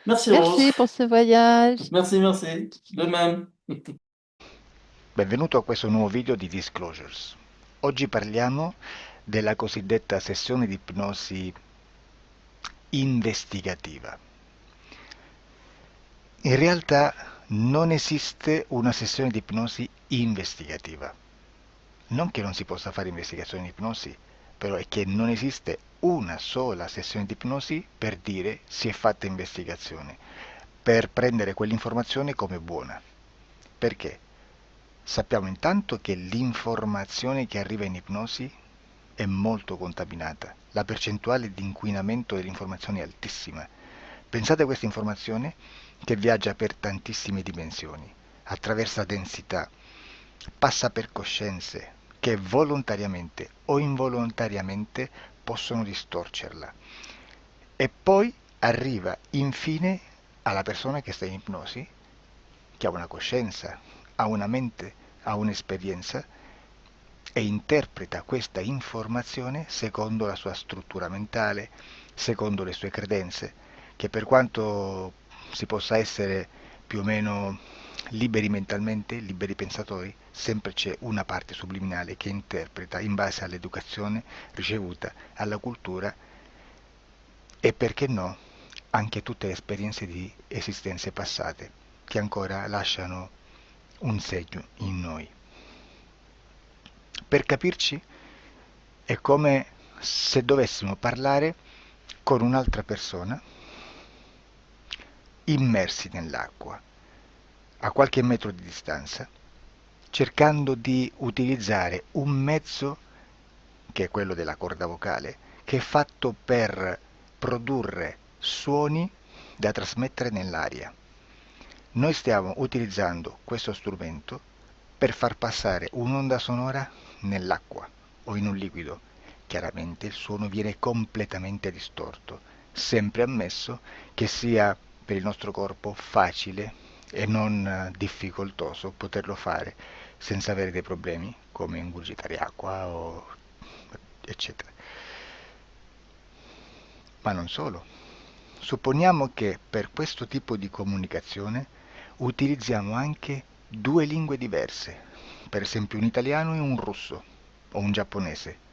Merci Rose. Merci pour ce voyage. Merci, merci. De même. Benvenuto a questo nuovo video di Disclosures. Oggi parliamo della cosiddetta sessione di ipnosi investigativa. In realtà non esiste una sessione di ipnosi investigativa. Non che non si possa fare investigazione di ipnosi, però è che non esiste una sola sessione di ipnosi per dire si è fatta investigazione, per prendere quell'informazione come buona. Perché? Sappiamo intanto che l'informazione che arriva in ipnosi è molto contaminata, la percentuale di inquinamento dell'informazione è altissima. Pensate a questa informazione che viaggia per tantissime dimensioni, attraversa densità, passa per coscienze che volontariamente o involontariamente possono distorcerla e poi arriva infine alla persona che sta in ipnosi, che ha una coscienza, ha una mente, ha un'esperienza e interpreta questa informazione secondo la sua struttura mentale, secondo le sue credenze, che per quanto si possa essere più o meno liberi mentalmente, liberi pensatori, sempre c'è una parte subliminale che interpreta in base all'educazione ricevuta, alla cultura e perché no, anche tutte le esperienze di esistenze passate che ancora lasciano un segno in noi. Per capirci, è come se dovessimo parlare con un'altra persona immersi nell'acqua, a qualche metro di distanza, cercando di utilizzare un mezzo, che è quello della corda vocale, che è fatto per produrre suoni da trasmettere nell'aria. Noi stiamo utilizzando questo strumento per far passare un'onda sonora nell'acqua o in un liquido. Chiaramente il suono viene completamente distorto, sempre ammesso che sia per il nostro corpo facile e non difficoltoso poterlo fare senza avere dei problemi come ingurgitare acqua o eccetera. Ma non solo. Supponiamo che per questo tipo di comunicazione utilizziamo anche due lingue diverse, per esempio un italiano e un russo o un giapponese.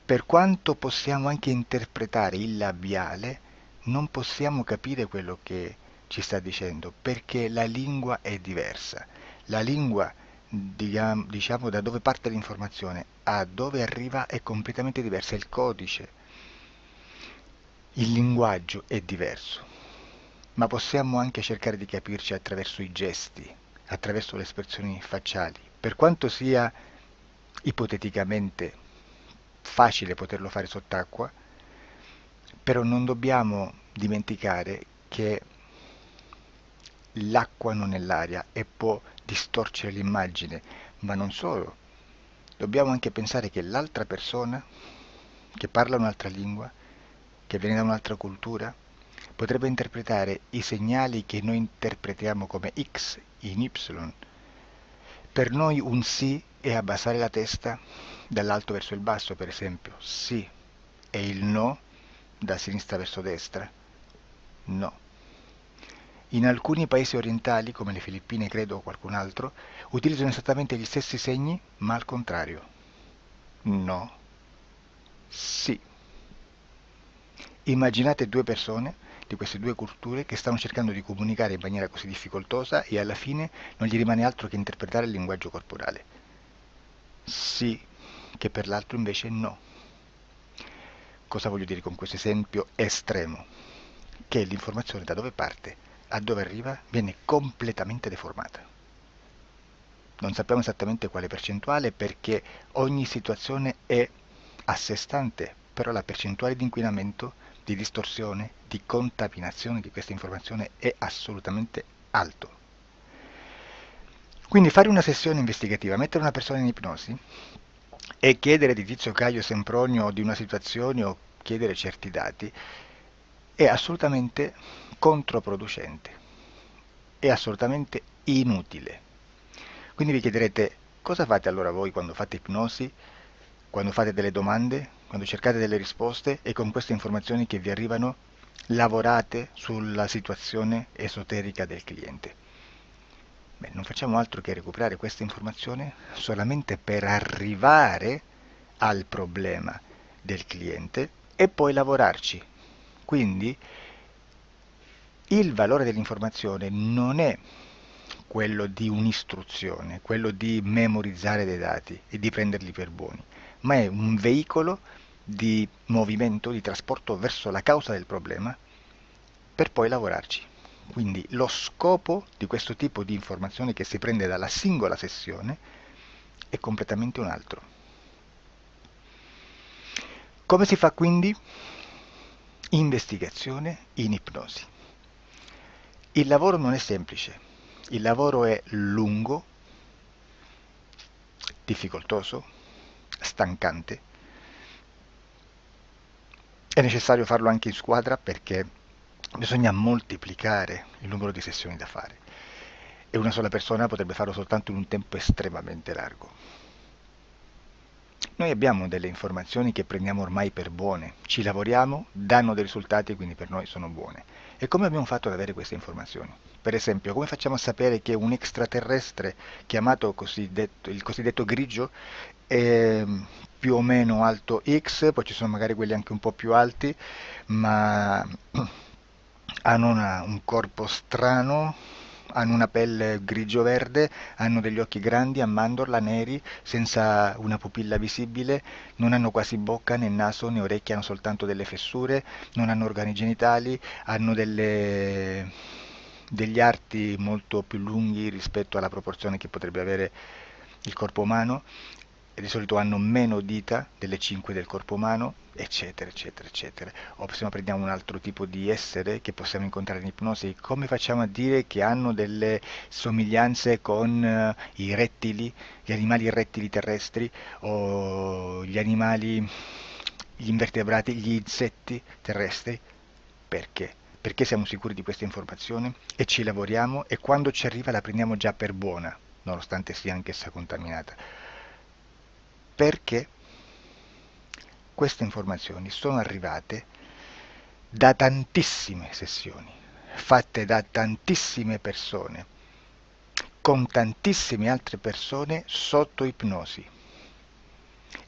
Per quanto possiamo anche interpretare il labiale, non possiamo capire quello che ci sta dicendo perché la lingua è diversa. La lingua, diciamo, da dove parte l'informazione a dove arriva è completamente diversa, il codice, il linguaggio è diverso, ma possiamo anche cercare di capirci attraverso i gesti, attraverso le espressioni facciali. Per quanto sia ipoteticamente facile poterlo fare sott'acqua, però non dobbiamo dimenticare che l'acqua non è l'aria e può distorcere l'immagine, ma non solo. Dobbiamo anche pensare che l'altra persona, che parla un'altra lingua, che viene da un'altra cultura, potrebbe interpretare i segnali che noi interpretiamo come X in Y. Per noi un sì è abbassare la testa dall'alto verso il basso, per esempio, sì, e il no da sinistra verso destra, no. In alcuni paesi orientali, come le Filippine credo o qualcun altro, utilizzano esattamente gli stessi segni, ma al contrario. No, sì. Immaginate due persone di queste due culture che stanno cercando di comunicare in maniera così difficoltosa e alla fine non gli rimane altro che interpretare il linguaggio corporale. Sì, che per l'altro invece no. Cosa voglio dire con questo esempio estremo? Che l'informazione da dove parte a dove arriva viene completamente deformata. Non sappiamo esattamente quale percentuale perché ogni situazione è a sé stante, però la percentuale di inquinamento, di distorsione, di contaminazione di questa informazione è assolutamente alto. Quindi fare una sessione investigativa, mettere una persona in ipnosi e chiedere di Tizio Caio Sempronio di una situazione o chiedere certi dati è assolutamente controproducente, è assolutamente inutile. Quindi vi chiederete cosa fate allora voi quando fate ipnosi, quando fate delle domande, quando cercate delle risposte e con queste informazioni che vi arrivano lavorate sulla situazione esoterica del cliente. Beh, non facciamo altro che recuperare questa informazione solamente per arrivare al problema del cliente e poi lavorarci. Quindi il valore dell'informazione non è quello di un'istruzione, quello di memorizzare dei dati e di prenderli per buoni, ma è un veicolo di movimento, di trasporto verso la causa del problema per poi lavorarci. Quindi lo scopo di questo tipo di informazione che si prende dalla singola sessione è completamente un altro. Come si fa quindi? Investigazione in ipnosi. Il lavoro non è semplice, il lavoro è lungo, difficoltoso, stancante. È necessario farlo anche in squadra perché bisogna moltiplicare il numero di sessioni da fare e una sola persona potrebbe farlo soltanto in un tempo estremamente largo. Noi abbiamo delle informazioni che prendiamo ormai per buone, ci lavoriamo, danno dei risultati e quindi per noi sono buone. E come abbiamo fatto ad avere queste informazioni? Per esempio, come facciamo a sapere che un extraterrestre chiamato il cosiddetto grigio è più o meno alto X, poi ci sono magari quelli anche un po' più alti, ma hanno un corpo strano, hanno una pelle grigio-verde, hanno degli occhi grandi a mandorla neri, senza una pupilla visibile, non hanno quasi bocca né naso né orecchie, hanno soltanto delle fessure, non hanno organi genitali, hanno degli arti molto più lunghi rispetto alla proporzione che potrebbe avere il corpo umano, e di solito hanno meno dita delle 5 del corpo umano, eccetera, eccetera, eccetera. O se prendiamo un altro tipo di essere che possiamo incontrare in ipnosi, come facciamo a dire che hanno delle somiglianze con i rettili, gli animali rettili terrestri o gli invertebrati, gli insetti terrestri? Perché? Perché siamo sicuri di questa informazione e ci lavoriamo e quando ci arriva la prendiamo già per buona, nonostante sia anch'essa contaminata. Perché queste informazioni sono arrivate da tantissime sessioni, fatte da tantissime persone, con tantissime altre persone sotto ipnosi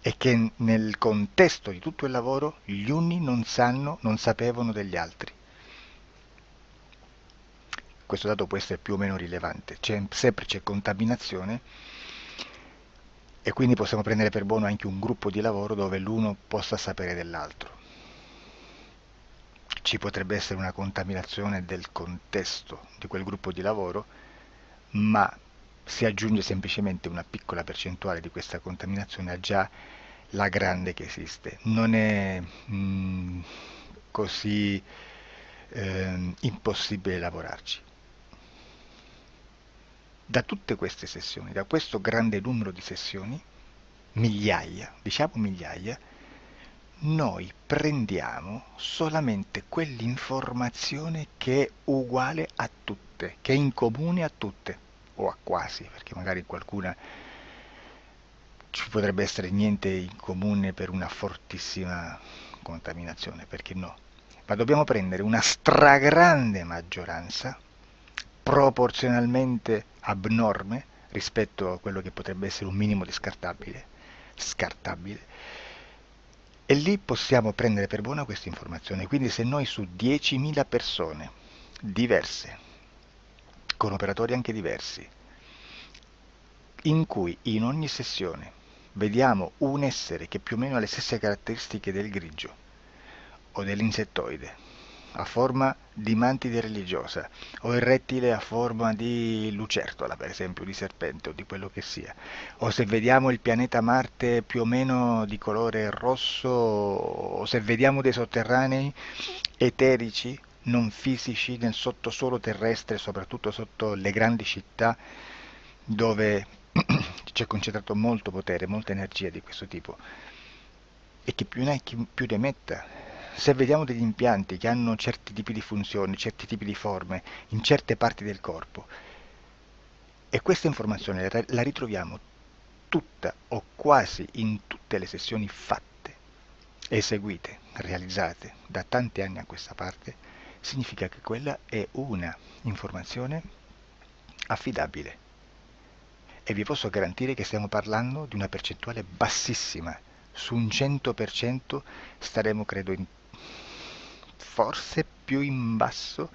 e che nel contesto di tutto il lavoro gli uni non sapevano degli altri. Questo dato può essere più o meno rilevante, sempre c'è contaminazione e quindi possiamo prendere per buono anche un gruppo di lavoro dove l'uno possa sapere dell'altro. Ci potrebbe essere una contaminazione del contesto di quel gruppo di lavoro, ma si aggiunge semplicemente una piccola percentuale di questa contaminazione a già la grande che esiste. Non è così impossibile lavorarci. Da tutte queste sessioni, da questo grande numero di sessioni, migliaia, diciamo migliaia, noi prendiamo solamente quell'informazione che è uguale a tutte, che è in comune a tutte, o a quasi, perché magari qualcuna ci potrebbe essere niente in comune per una fortissima contaminazione, perché no? Ma dobbiamo prendere una stragrande maggioranza, proporzionalmente abnorme rispetto a quello che potrebbe essere un minimo di scartabile, e lì possiamo prendere per buona questa informazione. Quindi se noi su 10.000 persone diverse, con operatori anche diversi, in cui in ogni sessione vediamo un essere che più o meno ha le stesse caratteristiche del grigio o dell'insettoide, a forma di mantide religiosa, o il rettile a forma di lucertola, per esempio, di serpente o di quello che sia, o se vediamo il pianeta Marte più o meno di colore rosso, o se vediamo dei sotterranei eterici, non fisici, nel sottosuolo terrestre, soprattutto sotto le grandi città, dove c'è concentrato molto potere, molta energia di questo tipo, e che più ne hai più ne metta. Se vediamo degli impianti che hanno certi tipi di funzioni, certi tipi di forme in certe parti del corpo, e questa informazione la ritroviamo tutta o quasi in tutte le sessioni fatte eseguite, realizzate da tanti anni a questa parte, significa che quella è una informazione affidabile. E vi posso garantire che stiamo parlando di una percentuale bassissima. Su un 100% staremo, credo, forse più in basso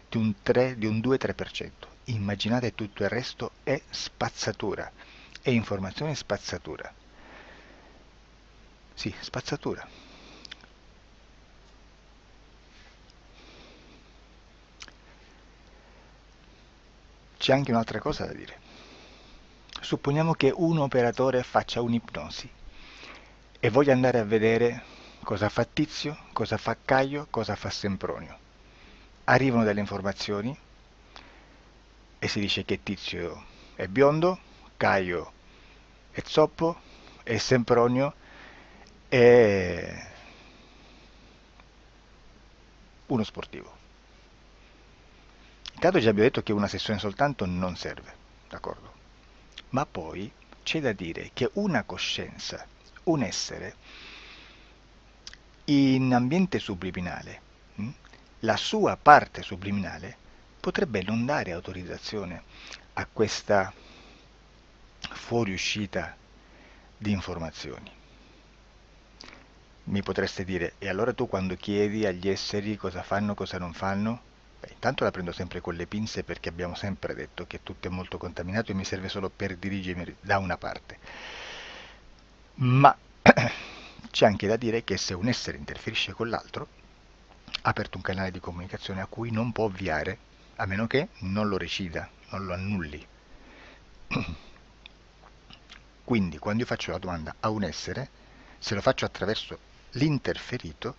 di un 3, di un 2-3%. Immaginate, tutto il resto è spazzatura, è informazione spazzatura. Sì, spazzatura. C'è anche un'altra cosa da dire. Supponiamo che un operatore faccia un'ipnosi e voglia andare a vedere cosa fa Tizio, cosa fa Caio, cosa fa Sempronio. Arrivano delle informazioni e si dice che Tizio è biondo, Caio è zoppo e Sempronio è uno sportivo. Intanto già abbiamo detto che una sessione soltanto non serve, d'accordo? Ma poi c'è da dire che una coscienza, un essere, in ambiente subliminale, la sua parte subliminale potrebbe non dare autorizzazione a questa fuoriuscita di informazioni. Mi potreste dire, e allora tu quando chiedi agli esseri cosa fanno, cosa non fanno? Beh, intanto la prendo sempre con le pinze perché abbiamo sempre detto che tutto è molto contaminato e mi serve solo per dirigermi da una parte. Ma c'è anche da dire che se un essere interferisce con l'altro, ha aperto un canale di comunicazione a cui non può ovviare, a meno che non lo recida, non lo annulli. Quindi quando io faccio la domanda a un essere, se lo faccio attraverso l'interferito,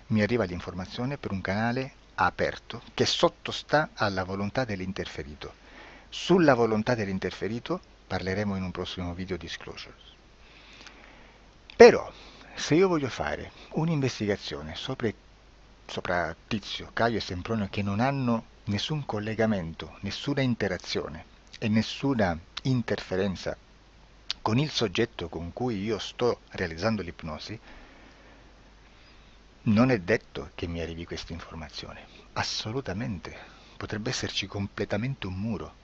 mi arriva l'informazione per un canale aperto che sottostà alla volontà dell'interferito. Sulla volontà dell'interferito parleremo in un prossimo video disclosures. Però, se io voglio fare un'investigazione sopra Tizio, Caio e Sempronio che non hanno nessun collegamento, nessuna interazione e nessuna interferenza con il soggetto con cui io sto realizzando l'ipnosi, non è detto che mi arrivi questa informazione. Assolutamente. Potrebbe esserci completamente un muro.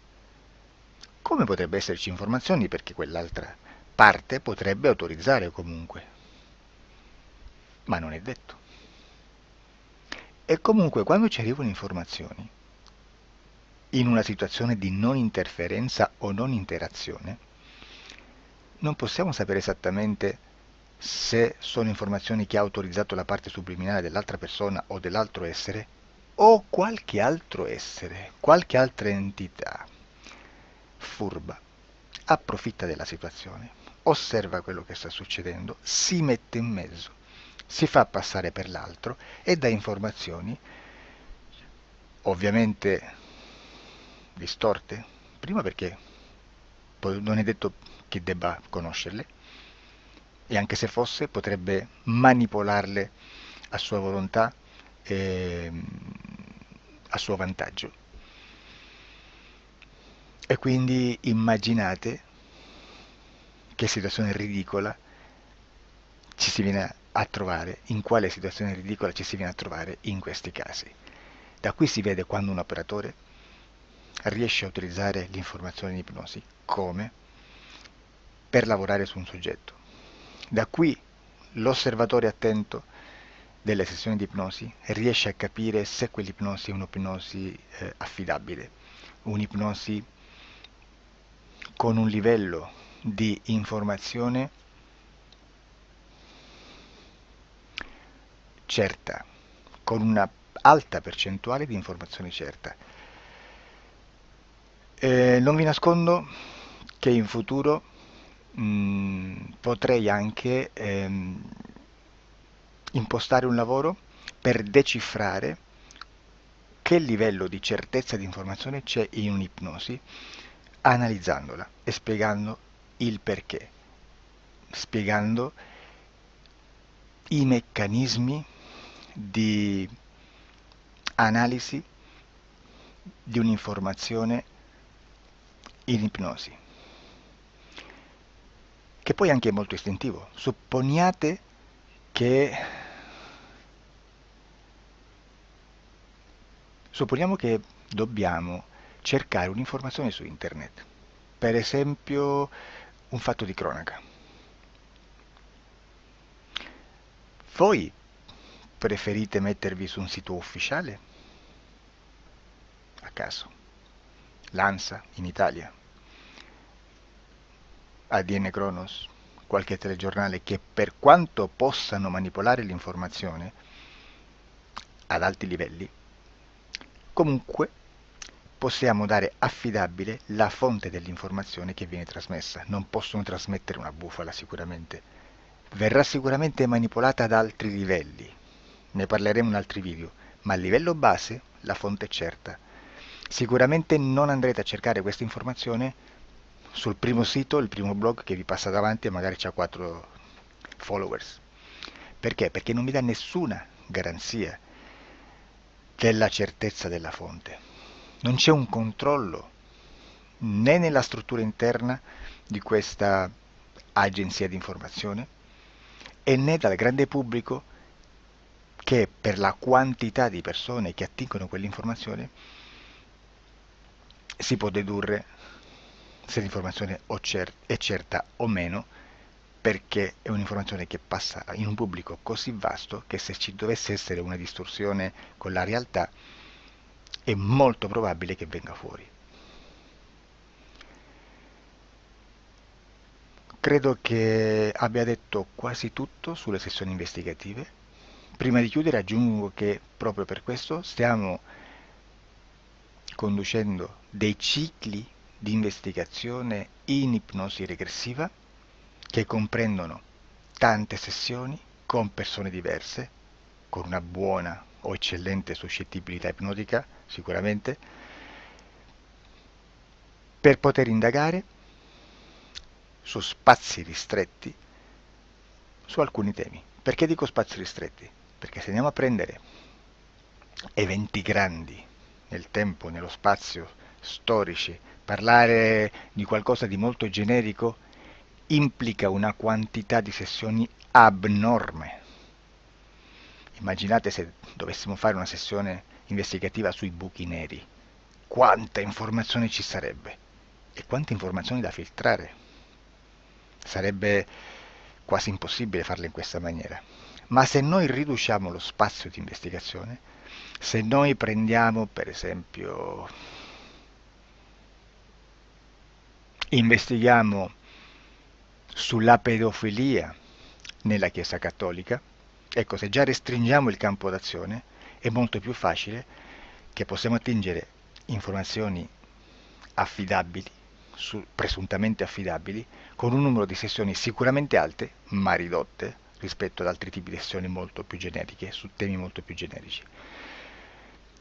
Come potrebbe esserci informazioni perché quell'altra parte potrebbe autorizzare comunque. Ma non è detto. E comunque quando ci arrivano informazioni, in una situazione di non interferenza o non interazione, non possiamo sapere esattamente se sono informazioni che ha autorizzato la parte subliminale dell'altra persona o dell'altro essere, o qualche altro essere, qualche altra entità furba, approfitta della situazione, osserva quello che sta succedendo, si mette in mezzo, si fa passare per l'altro e dà informazioni, ovviamente distorte, prima perché non è detto che debba conoscerle, e anche se fosse potrebbe manipolarle a sua volontà e a suo vantaggio. E quindi immaginate che situazione ridicola ci si viene a trovare, in quale situazione ridicola ci si viene a trovare in questi casi. Da qui si vede quando un operatore riesce a utilizzare l'informazione di ipnosi come per lavorare su un soggetto. Da qui l'osservatore attento delle sessioni di ipnosi riesce a capire se quell'ipnosi è un'ipnosi affidabile, un'ipnosi con un livello di informazione certa, con una alta percentuale di informazione certa. Non vi nascondo che in futuro potrei anche impostare un lavoro per decifrare che livello di certezza di informazione c'è in un'ipnosi, analizzandola e spiegando il perché, spiegando i meccanismi di analisi di un'informazione in ipnosi, che poi anche è molto istintivo. Supponiate che supponiamo che dobbiamo cercare un'informazione su internet, per esempio un fatto di cronaca. Voi preferite mettervi su un sito ufficiale? A caso. L'ANSA in Italia, ADN Kronos, qualche telegiornale che per quanto possano manipolare l'informazione ad alti livelli, comunque possiamo dare affidabile la fonte dell'informazione che viene trasmessa. Non possono trasmettere una bufala sicuramente. Verrà sicuramente manipolata ad altri livelli. Ne parleremo in altri video, ma a livello base la fonte è certa. Sicuramente non andrete a cercare questa informazione sul primo sito, il primo blog che vi passa davanti e magari ha 4 followers. Perché? Perché non vi dà nessuna garanzia della certezza della fonte. Non c'è un controllo né nella struttura interna di questa agenzia di informazione e né dal grande pubblico, che per la quantità di persone che attingono quell'informazione si può dedurre se l'informazione è certa o meno, perché è un'informazione che passa in un pubblico così vasto che se ci dovesse essere una distorsione con la realtà è molto probabile che venga fuori. Credo che abbia detto quasi tutto sulle sessioni investigative. Prima di chiudere aggiungo che proprio per questo stiamo conducendo dei cicli di investigazione in ipnosi regressiva che comprendono tante sessioni con persone diverse, con una buona o eccellente suscettibilità ipnotica sicuramente, per poter indagare su spazi ristretti su alcuni temi. Perché dico spazi ristretti? Perché se andiamo a prendere eventi grandi nel tempo, nello spazio, storici, parlare di qualcosa di molto generico implica una quantità di sessioni abnorme. Immaginate se dovessimo fare una sessione investigativa sui buchi neri, quanta informazione ci sarebbe e quante informazioni da filtrare. Sarebbe quasi impossibile farlo in questa maniera. Ma se noi riduciamo lo spazio di investigazione, se noi prendiamo per esempio, investighiamo sulla pedofilia nella Chiesa Cattolica, ecco, se già restringiamo il campo d'azione è molto più facile che possiamo attingere informazioni affidabili, presuntamente affidabili, con un numero di sessioni sicuramente alte, ma ridotte rispetto ad altri tipi di sessioni molto più generiche, su temi molto più generici.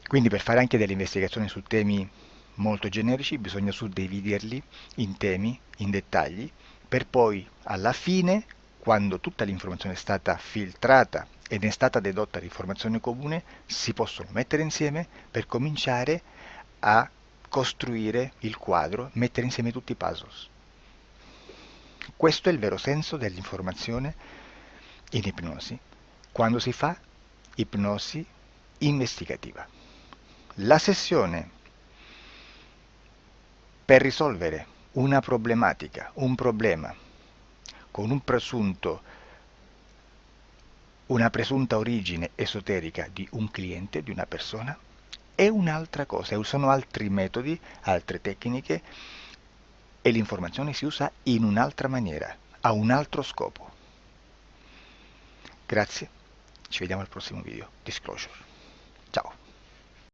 Quindi per fare anche delle investigazioni su temi molto generici bisogna suddividerli in temi, in dettagli, per poi alla fine, quando tutta l'informazione è stata filtrata ed è stata dedotta di informazione comune, si possono mettere insieme per cominciare a costruire il quadro, mettere insieme tutti i puzzles. Questo è il vero senso dell'informazione in ipnosi, quando si fa ipnosi investigativa. La sessione per risolvere una problematica, un problema, con una presunta origine esoterica di un cliente, di una persona, è un'altra cosa, sono altri metodi, altre tecniche e l'informazione si usa in un'altra maniera, ha un altro scopo. Grazie, ci vediamo al prossimo video. Disclosure. Ciao.